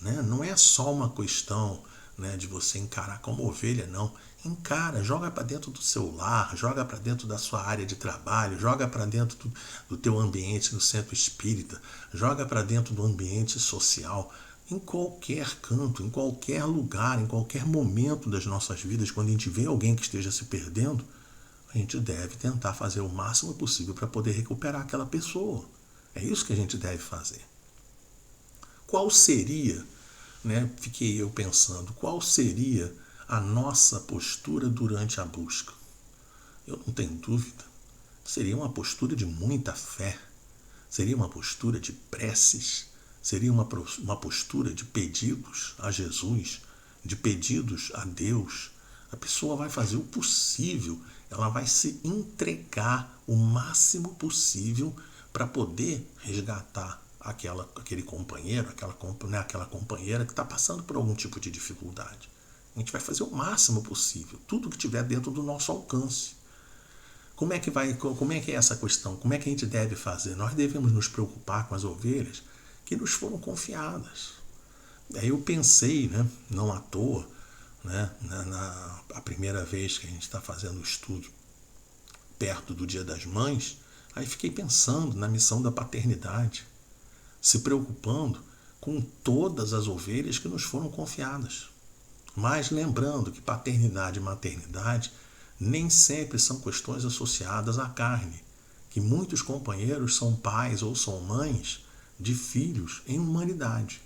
né? Não é só uma questão, né, de você encarar como ovelha, não. Encara, joga para dentro do seu lar, joga para dentro da sua área de trabalho, joga para dentro do teu ambiente no centro espírita, joga para dentro do ambiente social, em qualquer canto, em qualquer lugar, em qualquer momento das nossas vidas. Quando a gente vê alguém que esteja se perdendo, a gente deve tentar fazer o máximo possível para poder recuperar aquela pessoa. É isso que a gente deve fazer. Qual seria, né, fiquei eu pensando, qual seria a nossa postura durante a busca? Eu não tenho dúvida. Seria uma postura de muita fé, seria uma postura de preces, seria uma postura de pedidos a Jesus, de pedidos a Deus. A pessoa vai fazer o possível, ela vai se entregar o máximo possível para poder resgatar aquele companheiro, aquela companheira que está passando por algum tipo de dificuldade. A gente vai fazer o máximo possível, tudo que tiver dentro do nosso alcance. Como é que é essa questão? Como é que a gente deve fazer? Nós devemos nos preocupar com as ovelhas que nos foram confiadas. Aí eu pensei, né, não à toa, né, a primeira vez que a gente está fazendo o estudo perto do Dia das Mães, aí fiquei pensando na missão da paternidade, se preocupando com todas as ovelhas que nos foram confiadas. Mas lembrando que paternidade e maternidade nem sempre são questões associadas à carne, que muitos companheiros são pais ou são mães de filhos em humanidade.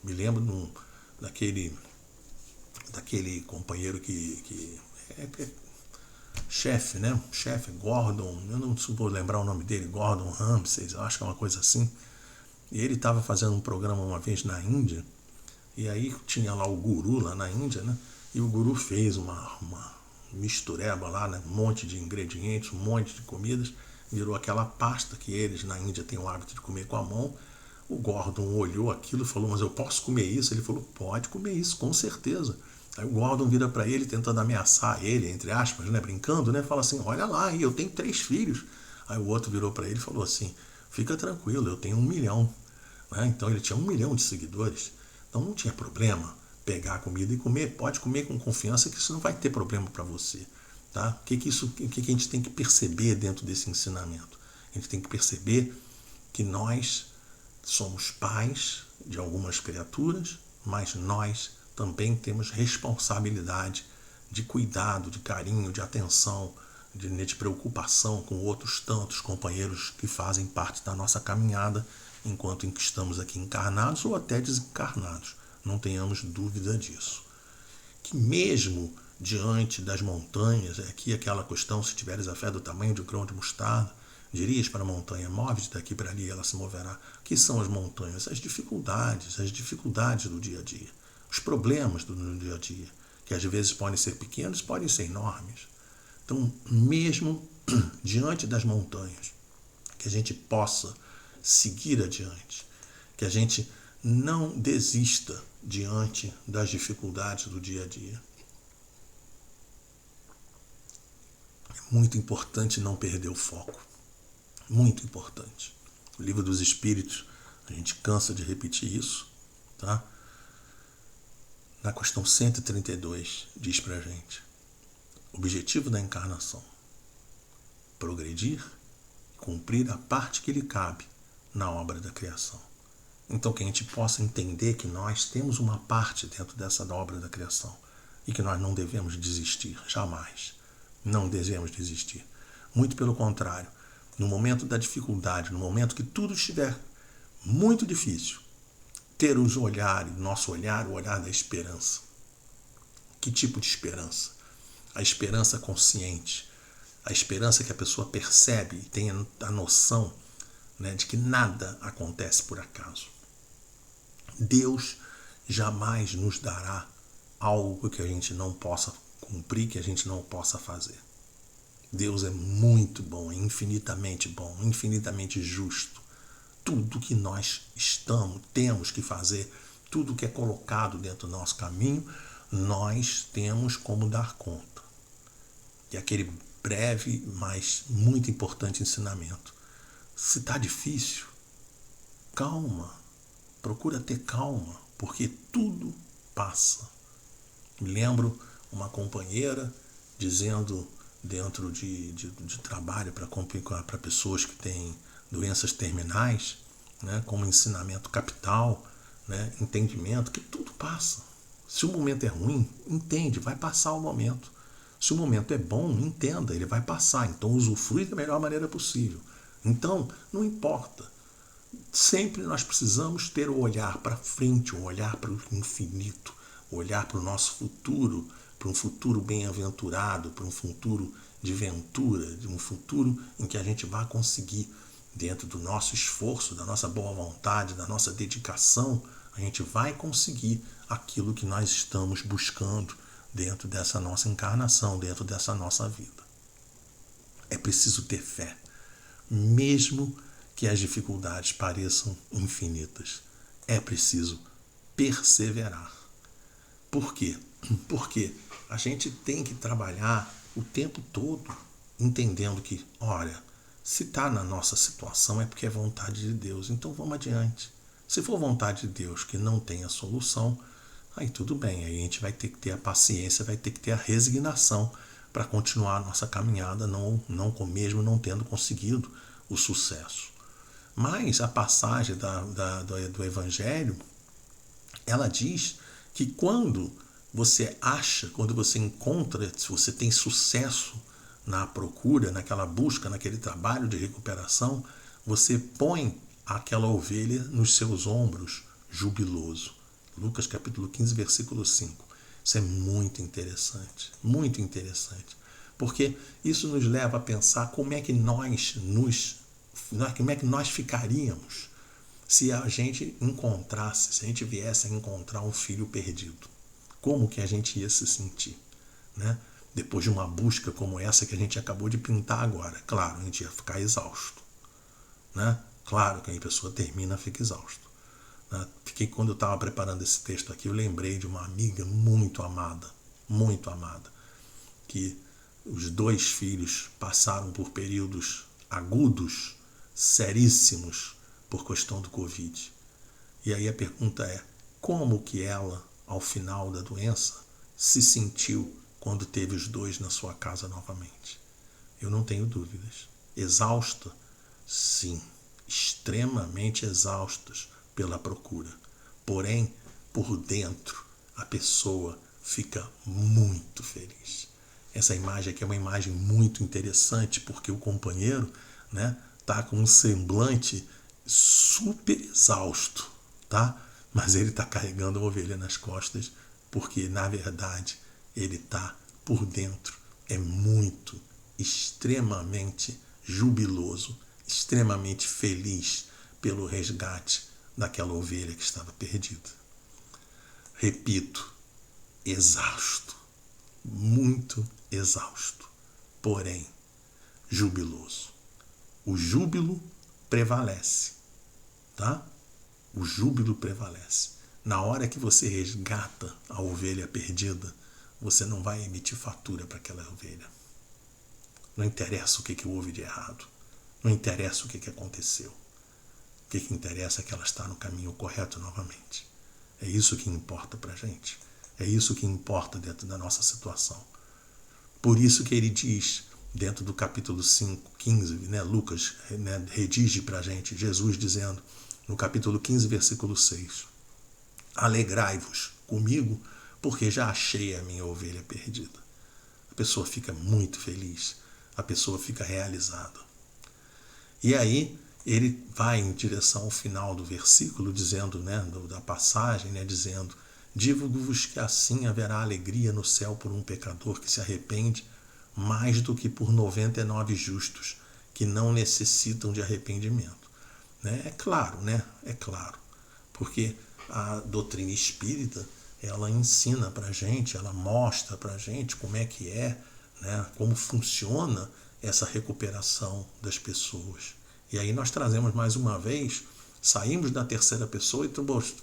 Me lembro daquele companheiro que é chefe, né? Chefe Gordon, eu não vou lembrar o nome dele, Gordon Ramsay, eu acho que é uma coisa assim. E ele estava fazendo um programa uma vez na Índia, e aí tinha lá o guru lá na Índia, né? E o guru fez uma mistureba lá, né? Um monte de ingredientes, um monte de comidas, virou aquela pasta que eles na Índia têm o hábito de comer com a mão. O Gordon olhou aquilo e falou, mas eu posso comer isso? Ele falou, pode comer isso, com certeza. Aí o Gordon vira para ele, tentando ameaçar ele, entre aspas, né, brincando, né, fala assim, olha lá, eu tenho 3 filhos. Aí o outro virou para ele e falou assim, fica tranquilo, eu tenho 1 milhão. Né? Então ele tinha 1 milhão de seguidores, então não tinha problema pegar a comida e comer, pode comer com confiança que isso não vai ter problema para você. Tá? O que a gente tem que perceber dentro desse ensinamento? A gente tem que perceber que nós somos pais de algumas criaturas, mas nós também temos responsabilidade de cuidado, de carinho, de atenção, de preocupação com outros tantos companheiros que fazem parte da nossa caminhada enquanto estamos aqui encarnados ou até desencarnados. Não tenhamos dúvida disso. Que mesmo diante das montanhas, aqui aquela questão, se tiveres a fé do tamanho de um grão de mostarda, dirias para a montanha, move-te daqui para ali, ela se moverá. O que são as montanhas? As dificuldades do dia a dia. Os problemas do dia a dia, que às vezes podem ser pequenos, podem ser enormes. Então, mesmo diante das montanhas, que a gente possa seguir adiante, que a gente não desista diante das dificuldades do dia a dia. É muito importante não perder o foco. Muito importante. O Livro dos Espíritos, a gente cansa de repetir isso, tá? Na questão 132, diz pra gente: objetivo da encarnação: progredir, cumprir a parte que lhe cabe na obra da criação. Então que a gente possa entender que nós temos uma parte dentro dessa obra da criação e que nós não devemos desistir, jamais. Não devemos desistir. Muito pelo contrário. No momento da dificuldade, no momento que tudo estiver muito difícil, ter nosso olhar, o olhar da esperança. Que tipo de esperança? A esperança consciente, a esperança que a pessoa percebe e tem a noção, né, de que nada acontece por acaso. Deus jamais nos dará algo que a gente não possa cumprir, que a gente não possa fazer. Deus é muito bom, é infinitamente justo. Tudo que nós temos que fazer, tudo que é colocado dentro do nosso caminho, nós temos como dar conta. E aquele breve, mas muito importante ensinamento. Se está difícil, calma, procura ter calma, porque tudo passa. Me lembro uma companheira dizendo dentro de trabalho para pessoas que têm doenças terminais, né, como ensinamento capital, né, entendimento, que tudo passa. Se o momento é ruim, entende, vai passar o momento. Se o momento é bom, entenda, ele vai passar. Então usufrui da melhor maneira possível. Então, não importa. Sempre nós precisamos ter o olhar para frente, o olhar para o infinito, o olhar para o nosso futuro, para um futuro bem-aventurado, para um futuro de ventura, de um futuro em que a gente vai conseguir, dentro do nosso esforço, da nossa boa vontade, da nossa dedicação, a gente vai conseguir aquilo que nós estamos buscando dentro dessa nossa encarnação, dentro dessa nossa vida. É preciso ter fé, mesmo que as dificuldades pareçam infinitas. É preciso perseverar. Por quê? Porque a gente tem que trabalhar o tempo todo entendendo que, olha, se está na nossa situação é porque é vontade de Deus, então vamos adiante. Se for vontade de Deus que não tem a solução, aí tudo bem, aí a gente vai ter que ter a paciência, vai ter que ter a resignação para continuar a nossa caminhada, mesmo não tendo conseguido o sucesso. Mas a passagem do Evangelho, ela diz que quando você encontra, se você tem sucesso na procura, naquela busca, naquele trabalho de recuperação, você põe aquela ovelha nos seus ombros jubiloso. Lucas capítulo 15, versículo 5. Isso é muito interessante, porque isso nos leva a pensar como é que nós ficaríamos se a gente viesse a encontrar um filho perdido. Como que a gente ia se sentir, né? Depois de uma busca como essa que a gente acabou de pintar agora. Claro, a gente ia ficar exausto, né? Claro que a pessoa termina e fica exausto. Quando eu estava preparando esse texto aqui, eu lembrei de uma amiga muito amada, que os 2 filhos passaram por períodos agudos, seríssimos, por questão do Covid. E aí a pergunta é, como que ela, ao final da doença, se sentiu quando teve os 2 na sua casa novamente? Eu não tenho dúvidas. Exausta? Sim, extremamente exaustas pela procura. Porém, por dentro, a pessoa fica muito feliz. Essa imagem aqui é uma imagem muito interessante, porque o companheiro, né, tá com um semblante super exausto, tá? Mas ele está carregando a ovelha nas costas, porque, na verdade, ele está por dentro. É muito, extremamente jubiloso, extremamente feliz pelo resgate daquela ovelha que estava perdida. Repito, exausto, muito exausto, porém jubiloso. O júbilo prevalece, tá? O júbilo prevalece. Na hora que você resgata a ovelha perdida, você não vai emitir fatura para aquela ovelha. Não interessa o que houve de errado. Não interessa o que aconteceu. O que interessa é que ela está no caminho correto novamente. É isso que importa para a gente. É isso que importa dentro da nossa situação. Por isso que ele diz, dentro do capítulo 5, 15, né, Lucas redige para a gente, Jesus dizendo, no capítulo 15, versículo 6, alegrai-vos comigo, porque já achei a minha ovelha perdida. A pessoa fica muito feliz, a pessoa fica realizada. E aí, ele vai em direção ao final do versículo, dizendo, né, da passagem, né, dizendo, digo-vos que assim haverá alegria no céu por um pecador que se arrepende, mais do que por 99 justos, que não necessitam de arrependimento. Né? É claro, porque a doutrina espírita, ela ensina para a gente, ela mostra para a gente como é que é, né, como funciona essa recuperação das pessoas. E aí nós trazemos mais uma vez, saímos da terceira pessoa e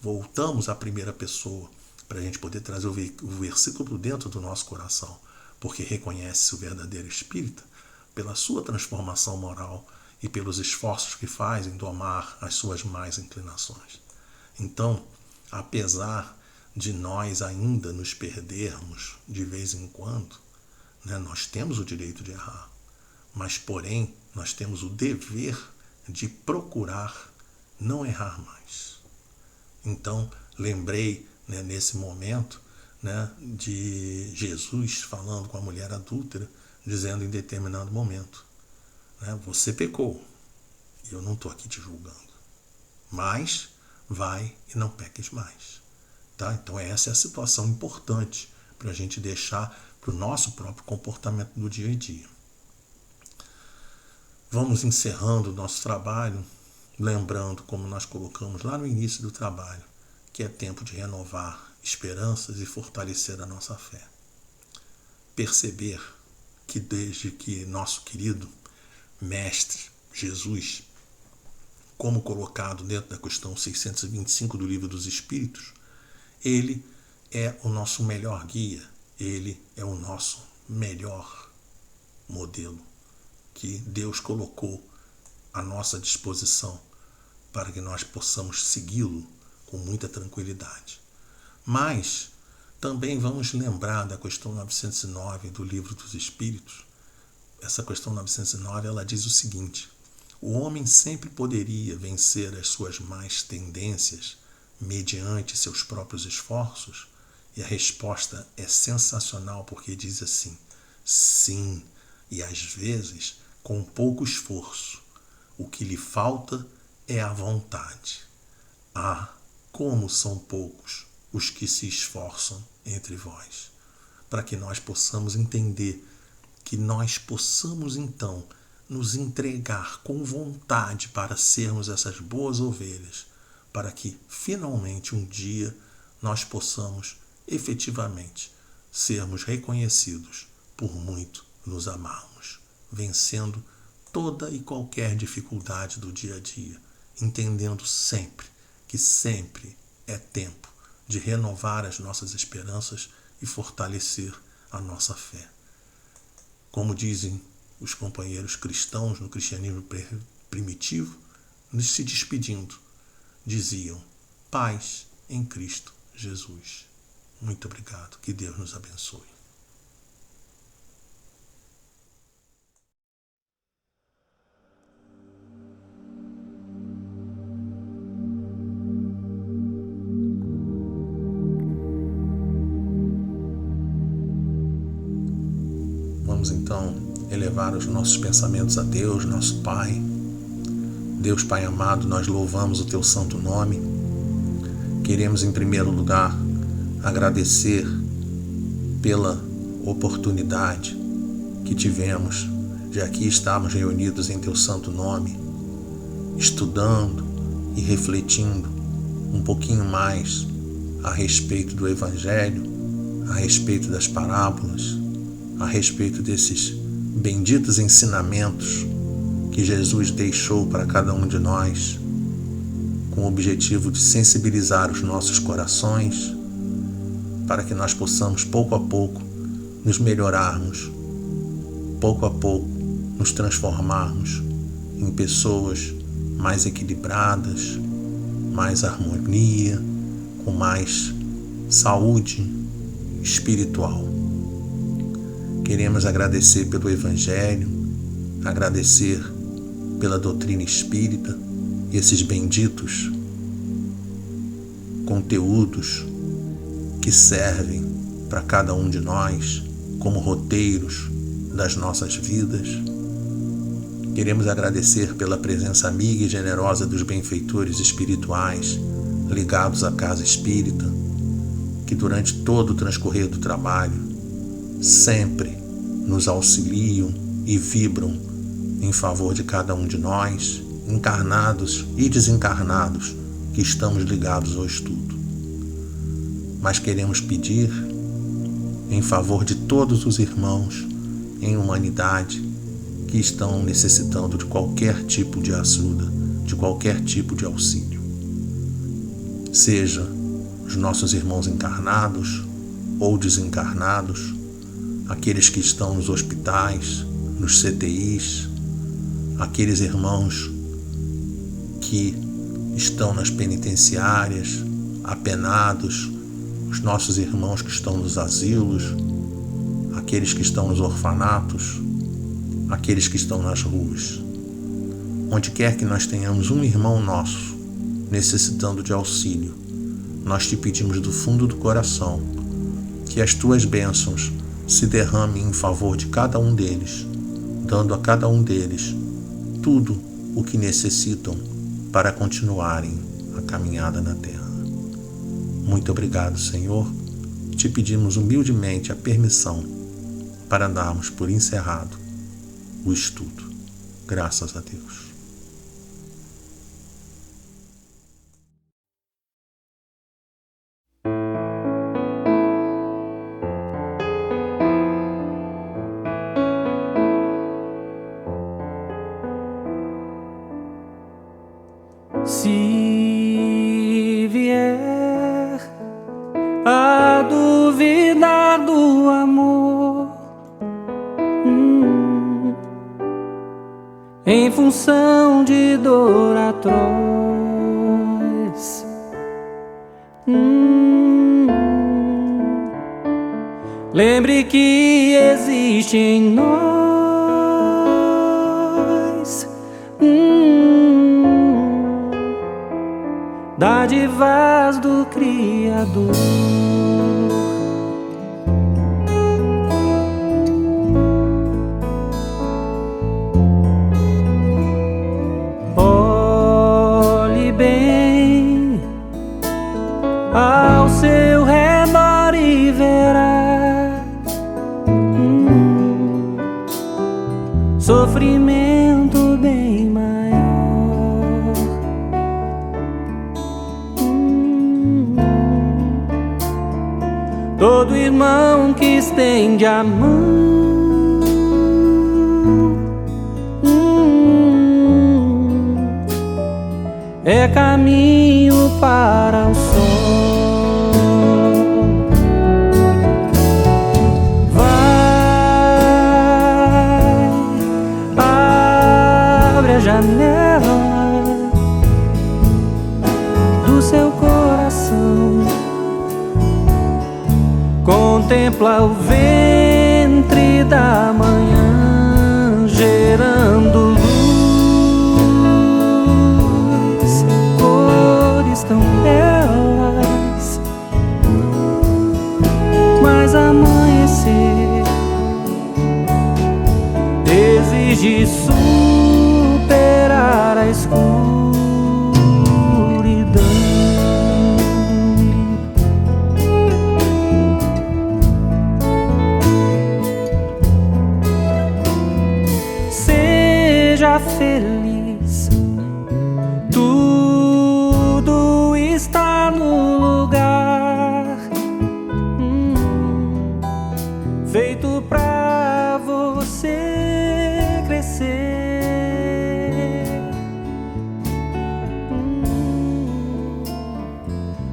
voltamos à primeira pessoa, para a gente poder trazer o versículo dentro do nosso coração, porque reconhece o verdadeiro espírita pela sua transformação moral e pelos esforços que faz em domar as suas más inclinações. Então, apesar de nós ainda nos perdermos de vez em quando, né, nós temos o direito de errar, mas porém nós temos o dever de procurar não errar mais. Então, lembrei, né, nesse momento, né, de Jesus falando com a mulher adúltera, dizendo em determinado momento, né, você pecou, e eu não estou aqui te julgando, mas vai e não peques mais. Tá? Então essa é a situação importante para a gente deixar para o nosso próprio comportamento do dia a dia. Vamos encerrando o nosso trabalho, lembrando, como nós colocamos lá no início do trabalho, que é tempo de renovar esperanças e fortalecer a nossa fé. Perceber que desde que nosso querido Mestre Jesus, como colocado dentro da questão 625 do Livro dos Espíritos, ele é o nosso melhor guia, Ele é o nosso melhor modelo que Deus colocou à nossa disposição para que nós possamos segui-lo com muita tranquilidade. Mas também vamos lembrar da questão 909 do Livro dos Espíritos. Essa questão 909, ela diz o seguinte: o homem sempre poderia vencer as suas más tendências mediante seus próprios esforços? E a resposta é sensacional, porque diz assim: sim, e às vezes com pouco esforço. O que lhe falta é a vontade. Ah, como são poucos os que se esforçam entre vós, para que nós possamos entender, que nós possamos então nos entregar com vontade para sermos essas boas ovelhas, para que finalmente um dia nós possamos efetivamente sermos reconhecidos por muito nos amarmos, vencendo toda e qualquer dificuldade do dia a dia, entendendo sempre que sempre é tempo de renovar as nossas esperanças e fortalecer a nossa fé. Como dizem os companheiros cristãos no cristianismo primitivo, nos se despedindo, diziam: paz em Cristo Jesus. Muito obrigado. Que Deus nos abençoe. Vamos então elevar os nossos pensamentos a Deus, nosso Pai. Deus Pai amado, nós louvamos o Teu santo nome. Queremos em primeiro lugar agradecer pela oportunidade que tivemos de aqui estarmos reunidos em Teu santo nome, estudando e refletindo um pouquinho mais a respeito do Evangelho, a respeito das parábolas, a respeito desses benditos ensinamentos que Jesus deixou para cada um de nós, com o objetivo de sensibilizar os nossos corações, para que nós possamos, pouco a pouco, nos melhorarmos, pouco a pouco, nos transformarmos em pessoas mais equilibradas, mais harmonia, com mais saúde espiritual. Queremos agradecer pelo Evangelho, agradecer pela doutrina espírita, esses benditos conteúdos que servem para cada um de nós como roteiros das nossas vidas. Queremos agradecer pela presença amiga e generosa dos benfeitores espirituais ligados à Casa Espírita, que durante todo o transcorrer do trabalho sempre nos auxiliam e vibram em favor de cada um de nós, encarnados e desencarnados, que estamos ligados ao estudo. Mas queremos pedir em favor de todos os irmãos em humanidade que estão necessitando de qualquer tipo de ajuda, de qualquer tipo de auxílio. Seja os nossos irmãos encarnados ou desencarnados, aqueles que estão nos hospitais, nos CTIs, aqueles irmãos que estão nas penitenciárias, apenados, os nossos irmãos que estão nos asilos, aqueles que estão nos orfanatos, aqueles que estão nas ruas. Onde quer que nós tenhamos um irmão nosso necessitando de auxílio, nós te pedimos do fundo do coração que as tuas bênçãos se derramem em favor de cada um deles, dando a cada um deles tudo o que necessitam para continuarem a caminhada na terra. Muito obrigado, Senhor. Te pedimos humildemente a permissão para darmos por encerrado o estudo. Graças a Deus. Se vier a Lembre que existe em nós dádivas do Criador. Olhe bem ao seu redor e verá sofrimento bem maior. Todo irmão que estende a mão é caminho para o sol. Vai, abre a janela do seu coração, contempla o ventre da manhã gerando luz, cores tão belas, mas amanhecer exige superar a escuridão. Feliz, tudo está no lugar feito pra você crescer.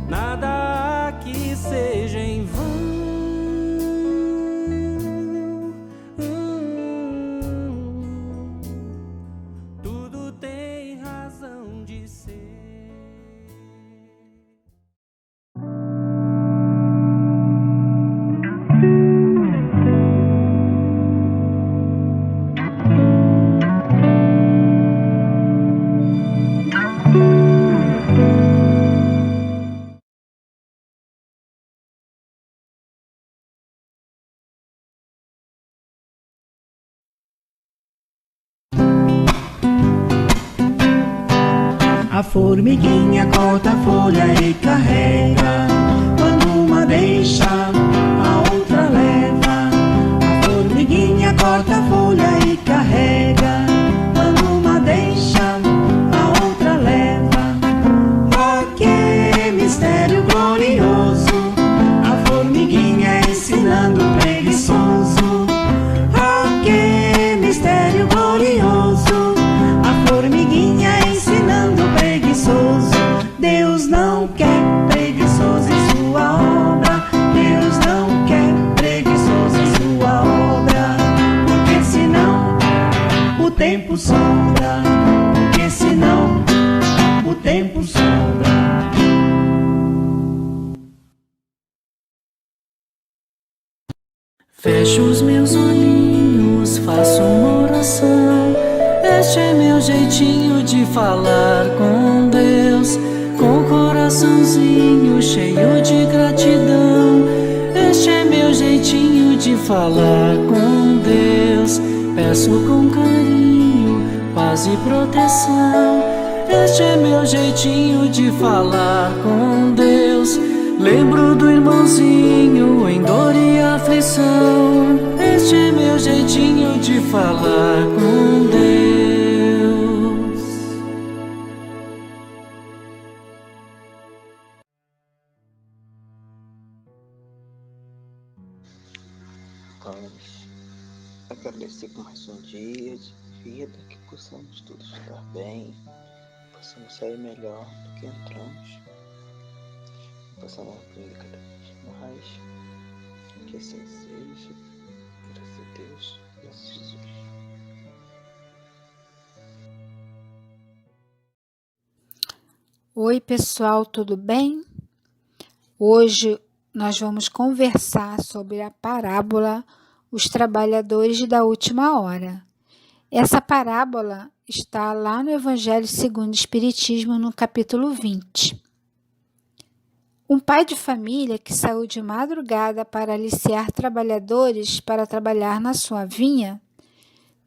Nada aqui seja em vão. A formiguinha corta a folha e carrega, quando uma deixa, a outra leva. A formiguinha corta a folha e carrega, quando uma deixa, a outra leva. Oh, que mistério glorioso, a formiguinha ensinando o preguiçoso. Oh, que mistério glorioso, a formiguinha ensinando o preguiçoso. Deus não quer preguiçoso em sua obra. Deus não quer preguiçoso em sua obra. Porque senão o tempo sobra. Porque senão o tempo sobra. Fecho os meus olhinhos, faço uma oração. Este é meu jeitinho de falar com Deus, com o coraçãozinho cheio de gratidão. Este é meu jeitinho de falar com Deus. Peço com carinho, paz e proteção. Este é meu jeitinho de falar com Deus. Lembro do irmãozinho em dor e aflição. Este é meu jeitinho de falar com Deus. Vamos agradecer por mais um dia de vida, que possamos todos estar bem, possamos sair melhor do que entramos, possamos aprender cada vez mais, que assim seja, graças a Deus, graças a Jesus. Oi pessoal, tudo bem? Hoje nós vamos conversar sobre a parábola Os Trabalhadores da Última Hora. Essa parábola está lá no Evangelho segundo o Espiritismo, no capítulo 20. Um pai de família que saiu de madrugada para aliciar trabalhadores para trabalhar na sua vinha,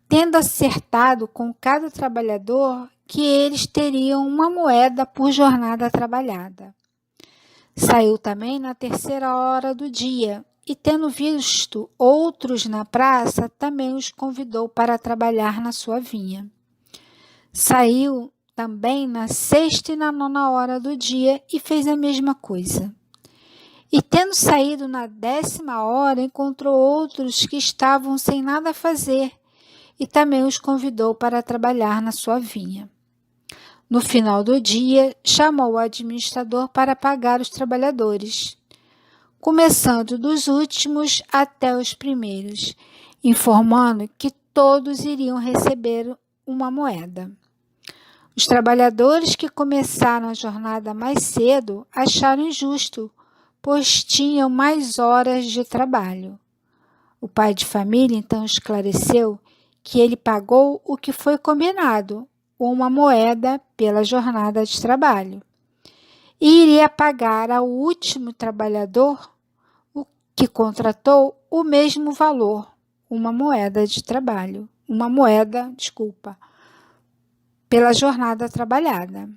tendo acertado com cada trabalhador que eles teriam uma moeda por jornada trabalhada. Saiu também na 3ª hora do dia e, tendo visto outros na praça, também os convidou para trabalhar na sua vinha. Saiu também na 6ª e na 9ª hora do dia e fez a mesma coisa. E tendo saído na 10ª hora, encontrou outros que estavam sem nada a fazer e também os convidou para trabalhar na sua vinha. No final do dia, chamou o administrador para pagar os trabalhadores, começando dos últimos até os primeiros, informando que todos iriam receber uma moeda. Os trabalhadores que começaram a jornada mais cedo acharam injusto, pois tinham mais horas de trabalho. O pai de família então esclareceu que ele pagou o que foi combinado, uma moeda pela jornada de trabalho, e iria pagar ao último trabalhador que contratou o mesmo valor, uma moeda, pela jornada trabalhada.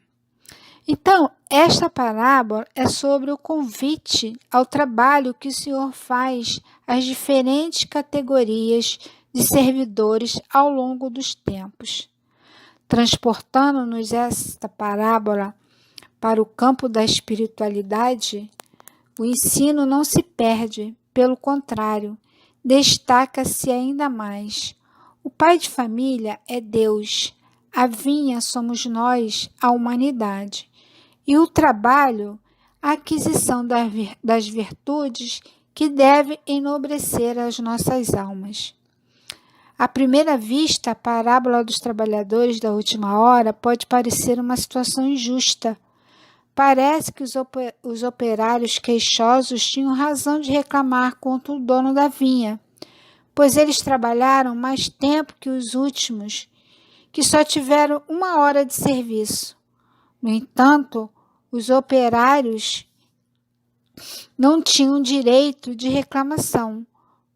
Então, esta parábola é sobre o convite ao trabalho que o Senhor faz às diferentes categorias de servidores ao longo dos tempos. Transportando-nos esta parábola para o campo da espiritualidade, o ensino não se perde, pelo contrário, destaca-se ainda mais. O pai de família é Deus, a vinha somos nós, a humanidade, e o trabalho, a aquisição das virtudes que deve enobrecer as nossas almas. À primeira vista, a parábola dos trabalhadores da última hora pode parecer uma situação injusta. Parece que os operários queixosos tinham razão de reclamar contra o dono da vinha, pois eles trabalharam mais tempo que os últimos, que só tiveram 1 hora de serviço. No entanto, os operários não tinham direito de reclamação,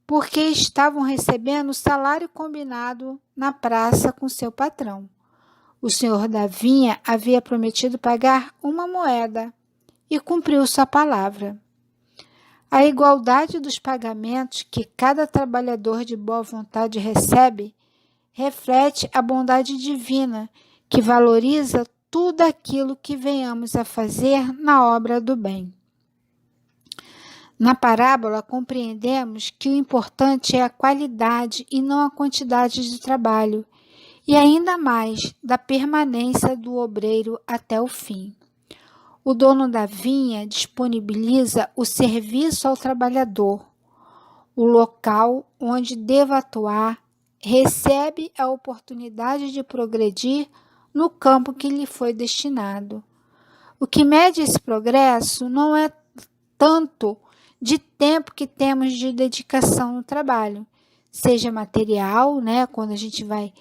porque estavam recebendo o salário combinado na praça com seu patrão. O senhor da vinha havia prometido pagar 1 moeda e cumpriu sua palavra. A igualdade dos pagamentos que cada trabalhador de boa vontade recebe reflete a bondade divina, que valoriza tudo aquilo que venhamos a fazer na obra do bem. Na parábola, compreendemos que o importante é a qualidade e não a quantidade de trabalho, e ainda mais da permanência do obreiro até o fim. O dono da vinha disponibiliza o serviço ao trabalhador, o local onde deva atuar, recebe a oportunidade de progredir no campo que lhe foi destinado. O que mede esse progresso não é tanto de tempo que temos de dedicação no trabalho, seja material, quando a gente vai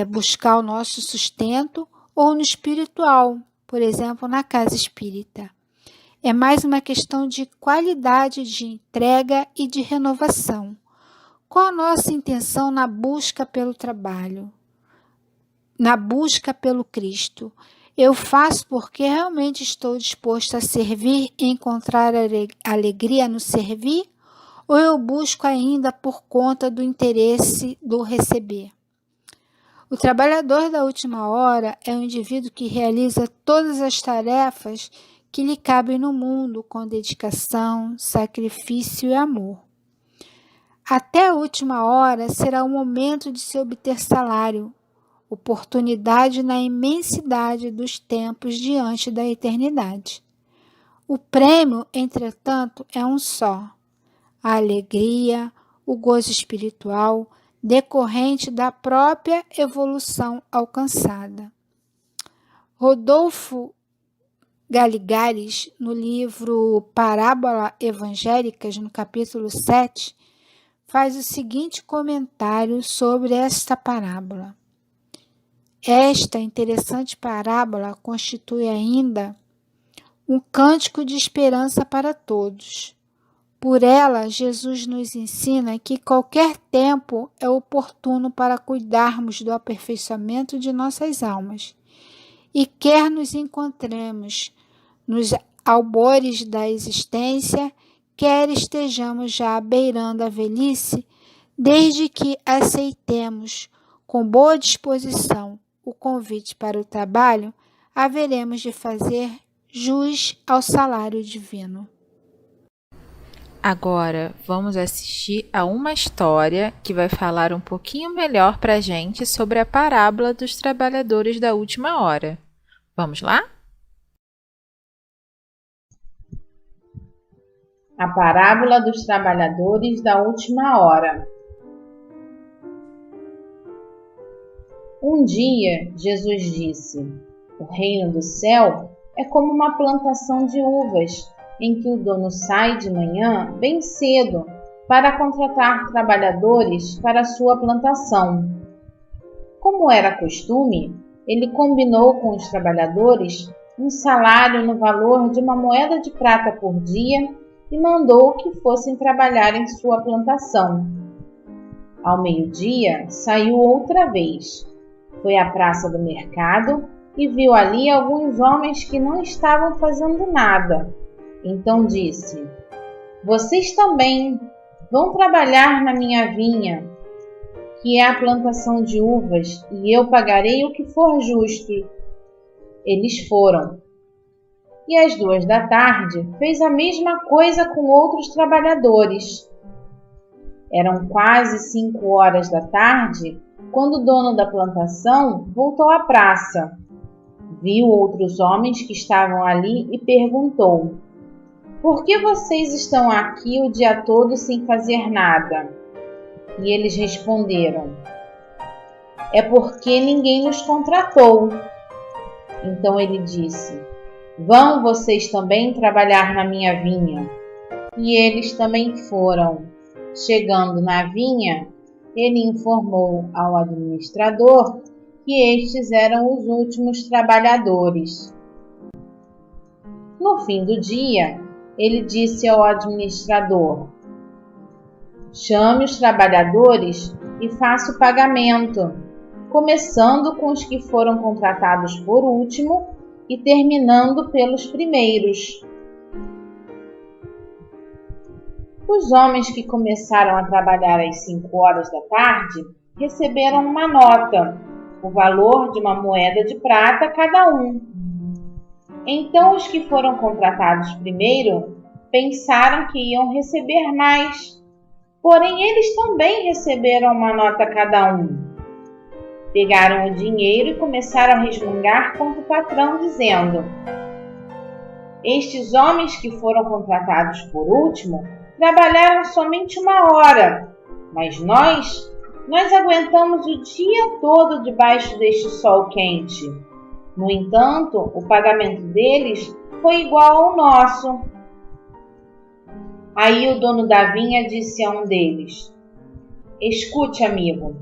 buscar o nosso sustento, ou no espiritual, por exemplo, na casa espírita. É mais uma questão de qualidade de entrega e de renovação. Qual a nossa intenção na busca pelo trabalho? Na busca pelo Cristo? Eu faço porque realmente estou disposto a servir e encontrar alegria no servir? Ou eu busco ainda por conta do interesse do receber? O trabalhador da última hora é um indivíduo que realiza todas as tarefas que lhe cabem no mundo com dedicação, sacrifício e amor. Até a última hora será o momento de se obter salário, oportunidade na imensidade dos tempos diante da eternidade. O prêmio, entretanto, é um só: a alegria, o gozo espiritual, decorrente da própria evolução alcançada. Rodolfo Galigares, no livro Parábolas Evangélicas, no capítulo 7, faz o seguinte comentário sobre esta parábola. Esta interessante parábola constitui ainda um cântico de esperança para todos. Por ela, Jesus nos ensina que qualquer tempo é oportuno para cuidarmos do aperfeiçoamento de nossas almas. E quer nos encontremos nos albores da existência, quer estejamos já beirando a velhice, desde que aceitemos com boa disposição o convite para o trabalho, haveremos de fazer jus ao salário divino. Agora, vamos assistir a uma história que vai falar um pouquinho melhor para a gente sobre a parábola dos trabalhadores da última hora. Vamos lá? A parábola dos trabalhadores da última hora. Um dia, Jesus disse: o reino do céu é como uma plantação de uvas, em que o dono sai de manhã bem cedo para contratar trabalhadores para a sua plantação. Como era costume, ele combinou com os trabalhadores um salário no valor de uma moeda de prata por dia e mandou que fossem trabalhar em sua plantação. Ao meio-dia, saiu outra vez. Foi à praça do mercado e viu ali alguns homens que não estavam fazendo nada. Então disse: vocês também vão trabalhar na minha vinha, que é a plantação de uvas, e eu pagarei o que for justo. Eles foram. E às 14h fez a mesma coisa com outros trabalhadores. Eram quase 5 da tarde quando o dono da plantação voltou à praça. Viu outros homens que estavam ali e perguntou: por que vocês estão aqui o dia todo sem fazer nada? E eles responderam: é porque ninguém nos contratou. Então ele disse: vão vocês também trabalhar na minha vinha. E eles também foram. Chegando na vinha, ele informou ao administrador que estes eram os últimos trabalhadores. No fim do dia, ele disse ao administrador: chame os trabalhadores e faça o pagamento, começando com os que foram contratados por último e terminando pelos primeiros. Os homens que começaram a trabalhar às 5h receberam uma nota, o valor de uma moeda de prata cada um. Então os que foram contratados primeiro pensaram que iam receber mais, porém eles também receberam uma nota cada um. Pegaram o dinheiro e começaram a resmungar contra o patrão, dizendo: estes homens que foram contratados por último trabalharam somente 1 hora, mas nós aguentamos o dia todo debaixo deste sol quente. No entanto, o pagamento deles foi igual ao nosso. Aí o dono da vinha disse a um deles: escute, amigo,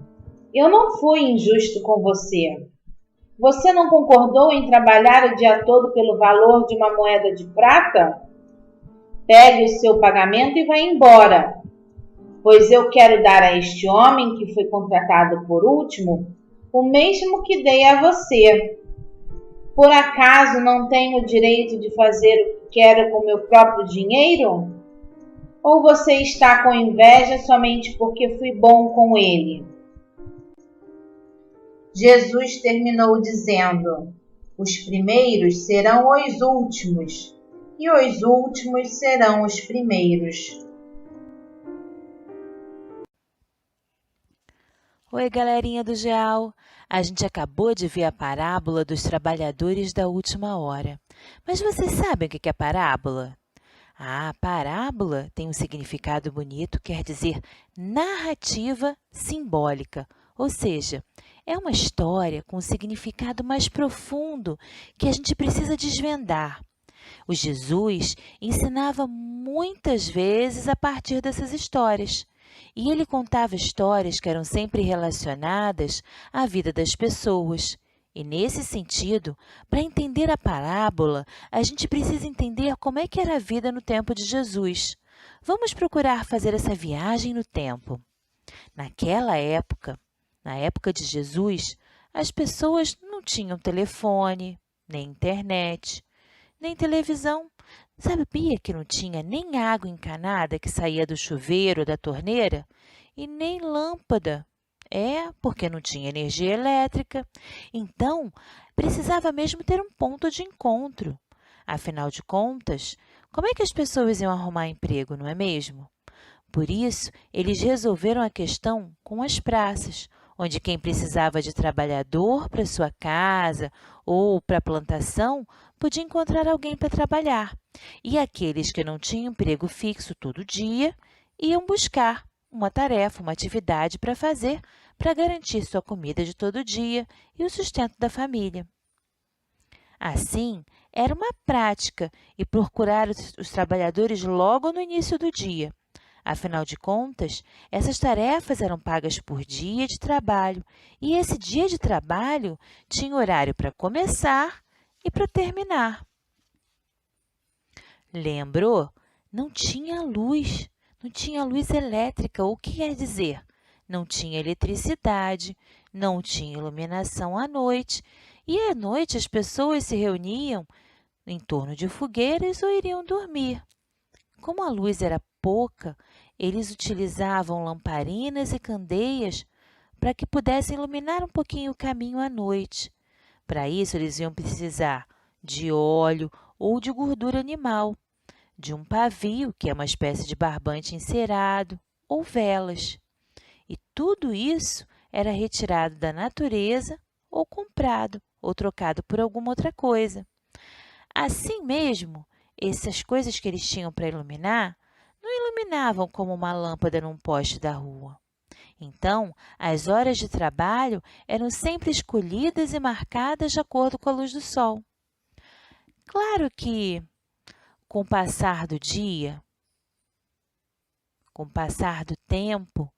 eu não fui injusto com você. Você não concordou em trabalhar o dia todo pelo valor de uma moeda de prata? Pegue o seu pagamento e vá embora, pois eu quero dar a este homem que foi contratado por último o mesmo que dei a você. Por acaso não tenho o direito de fazer o que quero com meu próprio dinheiro? Ou você está com inveja somente porque fui bom com ele? Jesus terminou dizendo: os primeiros serão os últimos, e os últimos serão os primeiros. Oi, galerinha do GEAL! A gente acabou de ver a parábola dos trabalhadores da última hora. Mas vocês sabem o que é parábola? A parábola tem um significado bonito, quer dizer narrativa simbólica, ou seja, é uma história com um significado mais profundo que a gente precisa desvendar. O Jesus ensinava muitas vezes a partir dessas histórias. E ele contava histórias que eram sempre relacionadas à vida das pessoas. E nesse sentido, para entender a parábola, a gente precisa entender como é que era a vida no tempo de Jesus. Vamos procurar fazer essa viagem no tempo. Naquela época, na época de Jesus, as pessoas não tinham telefone, nem internet, nem televisão. Sabia que não tinha nem água encanada que saía do chuveiro ou da torneira? E nem lâmpada. Porque não tinha energia elétrica. Então, precisava mesmo ter um ponto de encontro. Afinal de contas, como é que as pessoas iam arrumar emprego, não é mesmo? Por isso, eles resolveram a questão com as praças, onde quem precisava de trabalhador para sua casa ou para a plantação podia encontrar alguém para trabalhar. E aqueles que não tinham emprego fixo todo dia iam buscar uma tarefa, uma atividade para fazer para garantir sua comida de todo dia e o sustento da família. Assim, era uma prática e procurar os trabalhadores logo no início do dia. Afinal de contas, essas tarefas eram pagas por dia de trabalho e esse dia de trabalho tinha horário para começar e para terminar. Lembrou? Não tinha luz elétrica, o que quer dizer? Não tinha eletricidade, não tinha iluminação à noite e à noite as pessoas se reuniam em torno de fogueiras ou iriam dormir. Como a luz era pouca, eles utilizavam lamparinas e candeias para que pudessem iluminar um pouquinho o caminho à noite. Para isso, eles iam precisar de óleo ou de gordura animal, de um pavio, que é uma espécie de barbante encerado, ou velas. E tudo isso era retirado da natureza ou comprado ou trocado por alguma outra coisa. Assim mesmo, essas coisas que eles tinham para iluminar não iluminavam como uma lâmpada num poste da rua. Então, as horas de trabalho eram sempre escolhidas e marcadas de acordo com a luz do sol. Claro que, com o passar do dia, com o passar do tempo,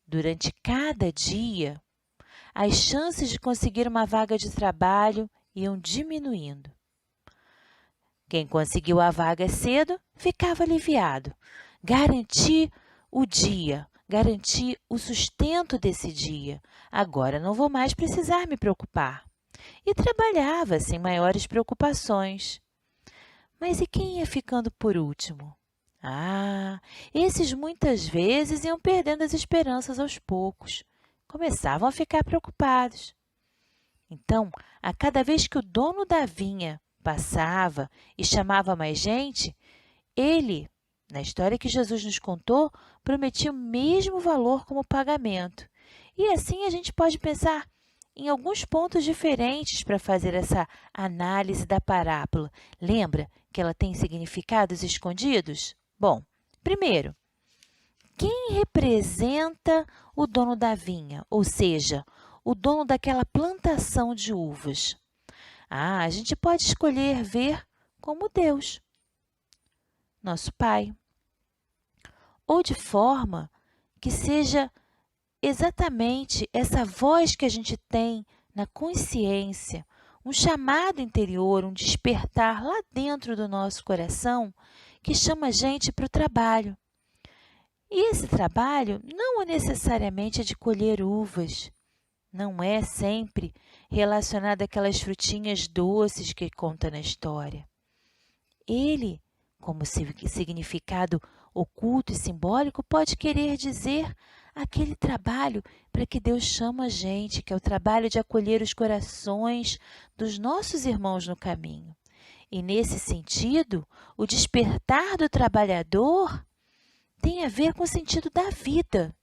durante cada dia, as chances de conseguir uma vaga de trabalho iam diminuindo. Quem conseguiu a vaga cedo ficava aliviado. Garanti o dia, garanti o sustento desse dia. Agora não vou mais precisar me preocupar. E trabalhava sem maiores preocupações. Mas e quem ia ficando por último? Esses muitas vezes iam perdendo as esperanças aos poucos. Começavam a ficar preocupados. Então, a cada vez que o dono da vinha passava e chamava mais gente, ele, na história que Jesus nos contou, prometia o mesmo valor como pagamento. E assim a gente pode pensar em alguns pontos diferentes para fazer essa análise da parábola. Lembra que ela tem significados escondidos? Bom, primeiro, quem representa o dono da vinha, ou seja, o dono daquela plantação de uvas? A gente pode escolher ver como Deus, nosso Pai, ou de forma que seja exatamente essa voz que a gente tem na consciência, um chamado interior, um despertar lá dentro do nosso coração que chama a gente para o trabalho. E esse trabalho não é necessariamente de colher uvas, não é sempre relacionado àquelas frutinhas doces que conta na história. Ele, como significado oculto e simbólico, pode querer dizer aquele trabalho para que Deus chama a gente, que é o trabalho de acolher os corações dos nossos irmãos no caminho. E nesse sentido, o despertar do trabalhador tem a ver com o sentido da vida,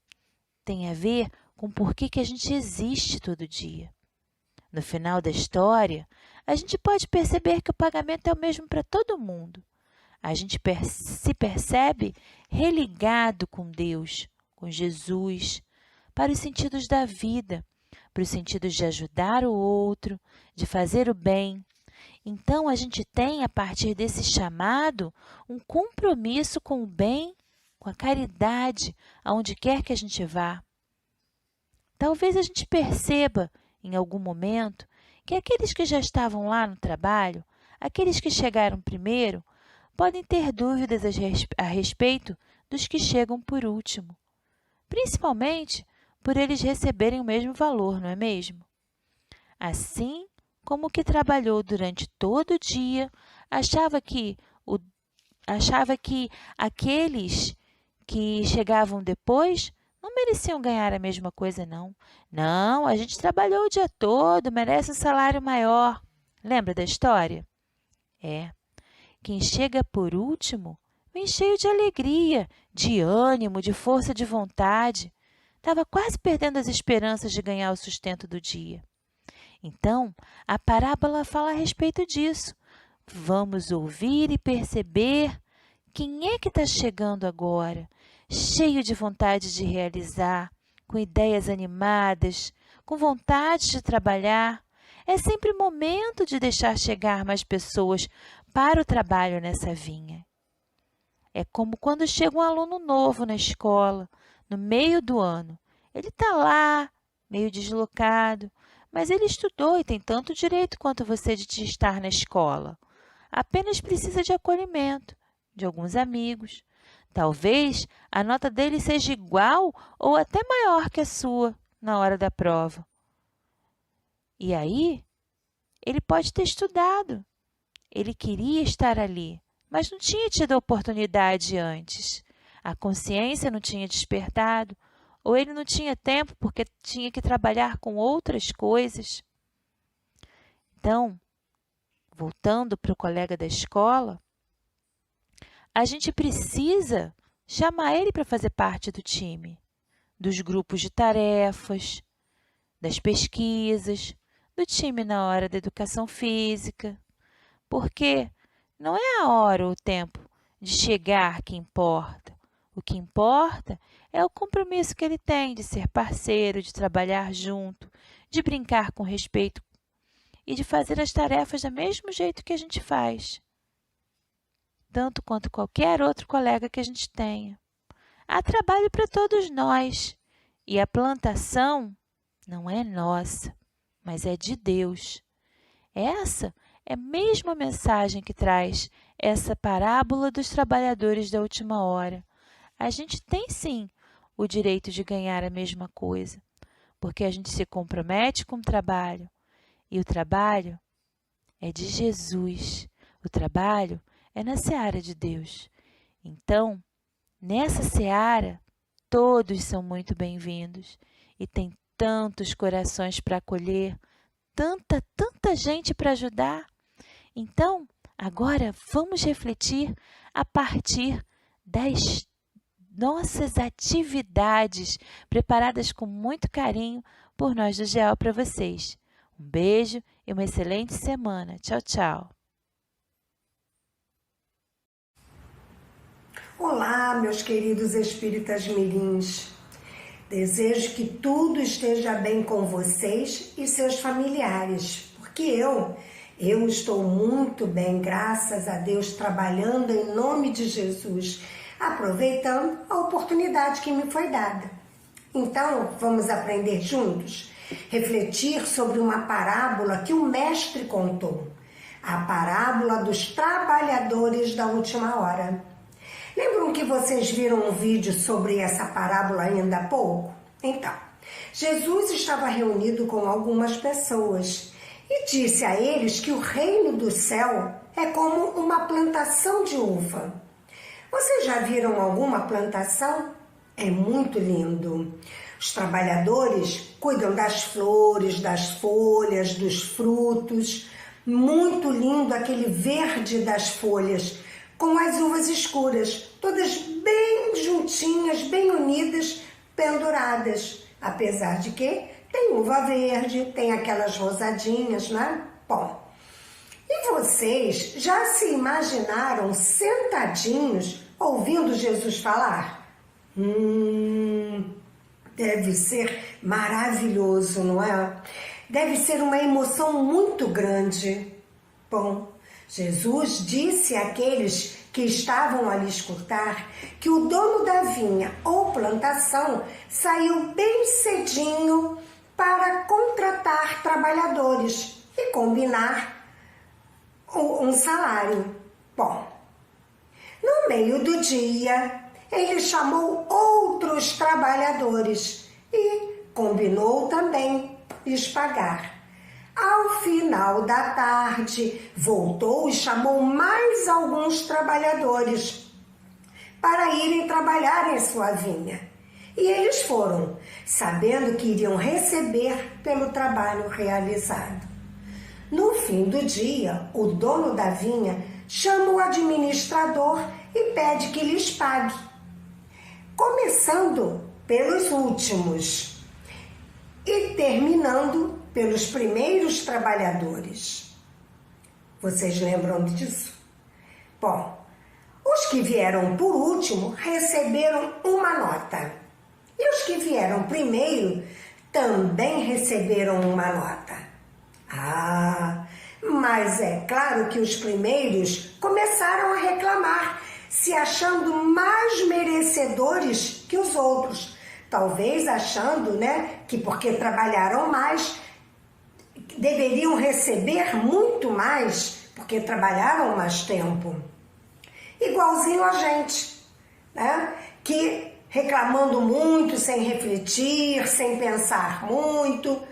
tem a ver com o porquê que a gente existe todo dia. No final da história, a gente pode perceber que o pagamento é o mesmo para todo mundo. A gente se percebe religado com Deus, com Jesus, para os sentidos da vida, para os sentidos de ajudar o outro, de fazer o bem, Então a gente tem, a partir desse chamado, um compromisso com o bem, com a caridade, aonde quer que a gente vá. Talvez a gente perceba, em algum momento, que aqueles que já estavam lá no trabalho, aqueles que chegaram primeiro, podem ter dúvidas a respeito dos que chegam por último, principalmente por eles receberem o mesmo valor, não é mesmo? Assim como o que trabalhou durante todo o dia achava que aqueles que chegavam depois não mereciam ganhar a mesma coisa, não. Não, a gente trabalhou o dia todo, merece um salário maior. Lembra da história? Quem chega por último vem cheio de alegria, de ânimo, de força de vontade. Estava quase perdendo as esperanças de ganhar o sustento do dia. Então, a parábola fala a respeito disso. Vamos ouvir e perceber quem é que está chegando agora, cheio de vontade de realizar, com ideias animadas, com vontade de trabalhar. É sempre momento de deixar chegar mais pessoas para o trabalho nessa vinha. É como quando chega um aluno novo na escola, no meio do ano. Ele está lá, meio deslocado, mas ele estudou e tem tanto direito quanto você de estar na escola. Apenas precisa de acolhimento, de alguns amigos. Talvez a nota dele seja igual ou até maior que a sua na hora da prova. E aí, ele pode ter estudado. Ele queria estar ali, mas não tinha tido a oportunidade antes. A consciência não tinha despertado, ou ele não tinha tempo porque tinha que trabalhar com outras coisas. Então, voltando para o colega da escola, a gente precisa chamar ele para fazer parte do time, dos grupos de tarefas, das pesquisas, do time na hora da educação física, porque não é a hora ou o tempo de chegar que importa. O que importa é o compromisso que ele tem de ser parceiro, de trabalhar junto, de brincar com respeito e de fazer as tarefas do mesmo jeito que a gente faz, tanto quanto qualquer outro colega que a gente tenha. Há trabalho para todos nós e a plantação não é nossa, mas é de Deus. Essa é mesmo a mensagem que traz essa parábola dos trabalhadores da última hora. A gente tem sim o direito de ganhar a mesma coisa, porque a gente se compromete com o trabalho, e o trabalho é de Jesus, o trabalho é na seara de Deus. Então, nessa seara, todos são muito bem-vindos, e tem tantos corações para acolher, tanta gente para ajudar. Então, agora vamos refletir a partir das nossas atividades preparadas com muito carinho por nós do GEAL para vocês. Um beijo e uma excelente semana. Tchau, tchau. Olá, meus queridos espíritas mirins. Desejo que tudo esteja bem com vocês e seus familiares, porque eu estou muito bem, graças a Deus, trabalhando em nome de Jesus, aproveitando a oportunidade que me foi dada. Então, vamos aprender juntos, refletir sobre uma parábola que o mestre contou, a parábola dos trabalhadores da última hora. Lembram que vocês viram um vídeo sobre essa parábola ainda há pouco? Então, Jesus estava reunido com algumas pessoas e disse a eles que o reino do céu é como uma plantação de uva. Vocês já viram alguma plantação? É muito lindo. Os trabalhadores cuidam das flores, das folhas, dos frutos. Muito lindo aquele verde das folhas, com as uvas escuras, todas bem juntinhas, bem unidas, penduradas. Apesar de que tem uva verde, tem aquelas rosadinhas, né? Bom, e vocês já se imaginaram sentadinhos ouvindo Jesus falar? Deve ser maravilhoso, não é? Deve ser uma emoção muito grande. Bom, Jesus disse àqueles que estavam a lhe escutar que o dono da vinha ou plantação saiu bem cedinho para contratar trabalhadores e combinar um salário. Bom, no meio do dia, ele chamou outros trabalhadores e combinou também lhes pagar. Ao final da tarde, voltou e chamou mais alguns trabalhadores para irem trabalhar em sua vinha. E eles foram, sabendo que iriam receber pelo trabalho realizado. No fim do dia, o dono da vinha chama o administrador e pede que lhes pague, começando pelos últimos e terminando pelos primeiros trabalhadores. Vocês lembram disso? Bom, os que vieram por último receberam uma nota. E os que vieram primeiro também receberam uma nota. Ah, mas é claro que os primeiros começaram a reclamar, se achando mais merecedores que os outros. Talvez achando, que porque trabalharam mais, deveriam receber muito mais, porque trabalharam mais tempo. Igualzinho a gente, que reclamando muito, sem refletir, sem pensar muito.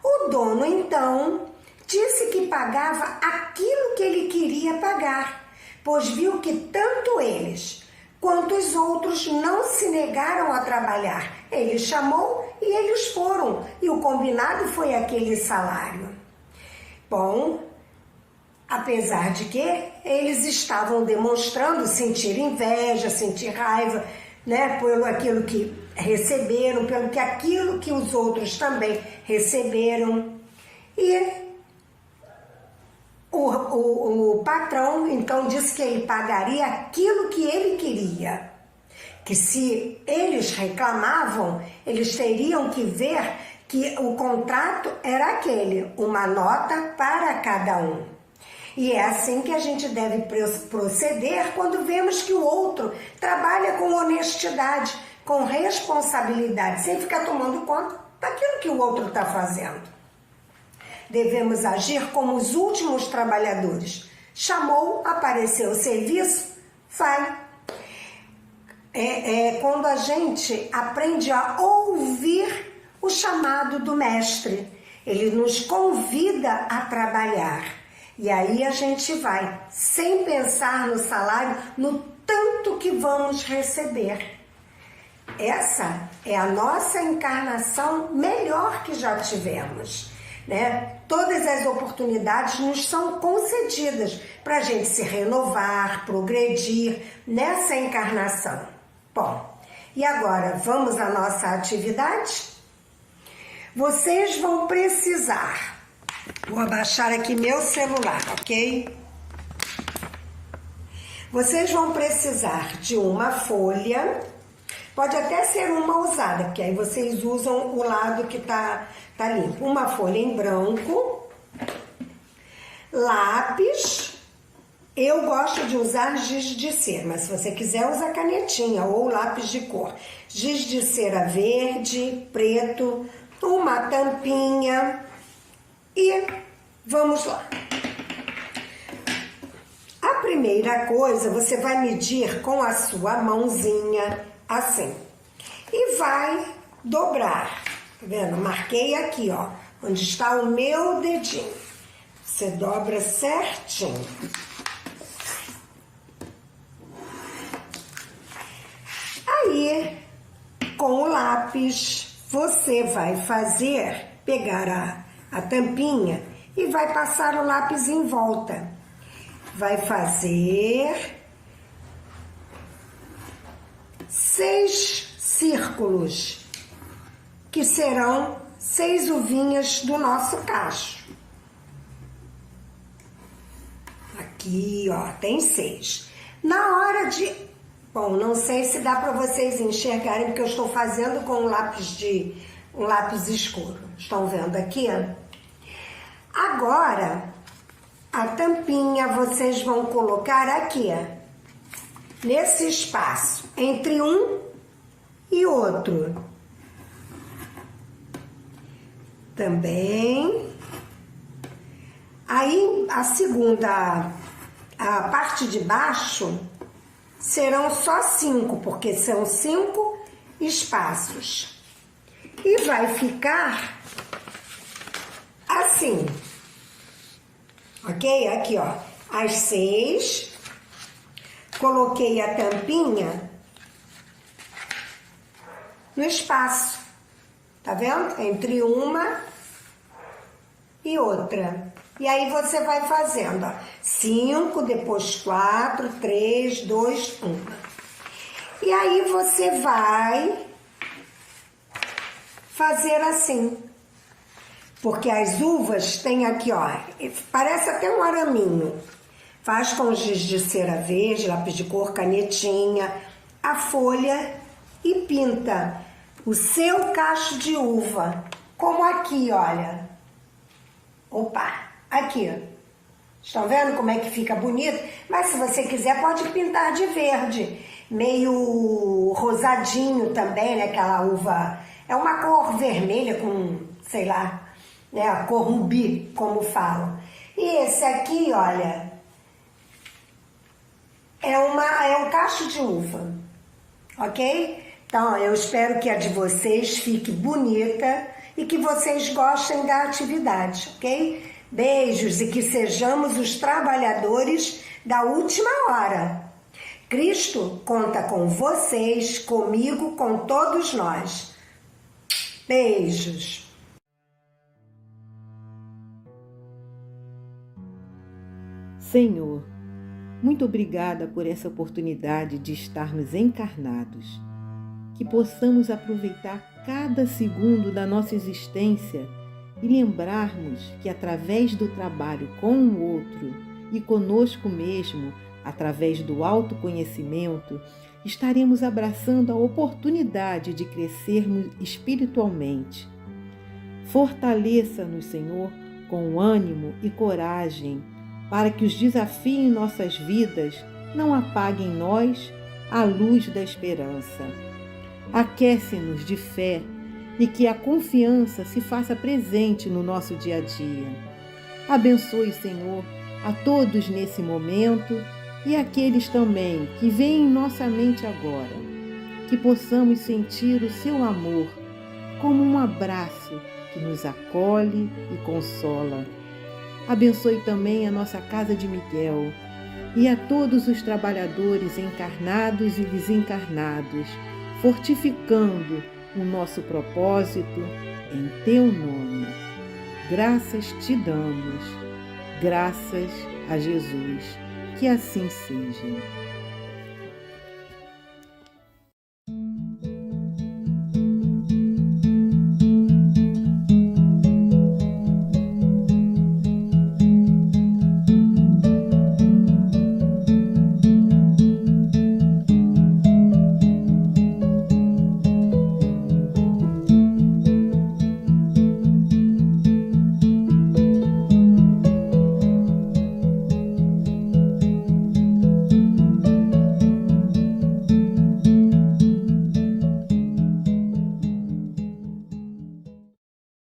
O dono, então, disse que pagava aquilo que ele queria pagar, pois viu que tanto eles quanto os outros não se negaram a trabalhar. Ele chamou e eles foram, e o combinado foi aquele salário. Bom, apesar de que eles estavam demonstrando sentir inveja, sentir raiva, pelo aquilo que receberam, pelo que aquilo que os outros também receberam. E o patrão, então, disse que ele pagaria aquilo que ele queria. Que se eles reclamavam, eles teriam que ver que o contrato era aquele, uma nota para cada um. E é assim que a gente deve proceder quando vemos que o outro trabalha com honestidade, com responsabilidade, sem ficar tomando conta daquilo que o outro está fazendo. Devemos agir como os últimos trabalhadores. Chamou, apareceu o serviço, vai. Quando a gente aprende a ouvir o chamado do mestre. Ele nos convida a trabalhar. E aí a gente vai, sem pensar no salário, no tanto que vamos receber. Essa é a nossa encarnação melhor que já tivemos. Todas as oportunidades nos são concedidas para a gente se renovar, progredir nessa encarnação. Bom, e agora vamos à nossa atividade? Vocês vão precisar, vou abaixar aqui meu celular, ok? Vocês vão precisar de uma folha, pode até ser uma usada, porque aí vocês usam o lado que tá limpo. Uma folha em branco, lápis, eu gosto de usar giz de cera, mas se você quiser usa canetinha ou lápis de cor. Giz de cera verde, preto, uma tampinha e vamos lá. A primeira coisa, você vai medir com a sua mãozinha assim e vai dobrar. Tá vendo? Marquei aqui, ó, onde está o meu dedinho. Você dobra certinho. Aí, com o lápis, você vai pegar a tampinha e vai passar o lápis em volta. Vai fazer 6 círculos, que serão 6 uvinhas do nosso cacho. Aqui, ó, tem 6. Na hora de... Bom, não sei se dá para vocês enxergarem, porque eu estou fazendo com um lápis escuro. Estão vendo aqui? Agora, A tampinha vocês vão colocar aqui, nesse espaço, entre um e outro. Também. Aí, a parte de baixo, serão só 5, porque são 5 espaços. E vai ficar assim. Ok? Aqui, ó. As 6. Coloquei a tampinha no espaço. Tá vendo? Entre uma e outra. E aí você vai fazendo, ó. 5, depois 4, 3, 2, 1. E aí você vai fazer assim. Porque as uvas tem aqui, ó, parece até um araminho. Faz com giz de cera verde, lápis de cor, canetinha, a folha e pinta o seu cacho de uva. Como aqui, olha. Opa, aqui. Estão vendo como é que fica bonito? Mas se você quiser, pode pintar de verde. Meio rosadinho também, né? Aquela uva. É uma cor vermelha com, sei lá, né? A cor rubi, como falam. E esse aqui, olha, é um cacho de uva. Ok? Então, eu espero que a de vocês fique bonita e que vocês gostem da atividade, ok? Beijos e que sejamos os trabalhadores da última hora. Cristo conta com vocês, comigo, com todos nós. Beijos. Senhor, muito obrigada por essa oportunidade de estarmos encarnados. Que possamos aproveitar cada segundo da nossa existência e lembrarmos que através do trabalho com o outro e conosco mesmo, através do autoconhecimento, estaremos abraçando a oportunidade de crescermos espiritualmente. Fortaleça-nos, Senhor, com ânimo e coragem, para que os desafios em nossas vidas não apaguem em nós a luz da esperança. Aquece-nos de fé e que a confiança se faça presente no nosso dia a dia. Abençoe, Senhor, a todos nesse momento e aqueles também que vêm em nossa mente agora. Que possamos sentir o seu amor como um abraço que nos acolhe e consola. Abençoe também a nossa Casa de Miguel e a todos os trabalhadores encarnados e desencarnados, fortificando o nosso propósito em Teu nome. Graças te damos, graças a Jesus. Que assim seja.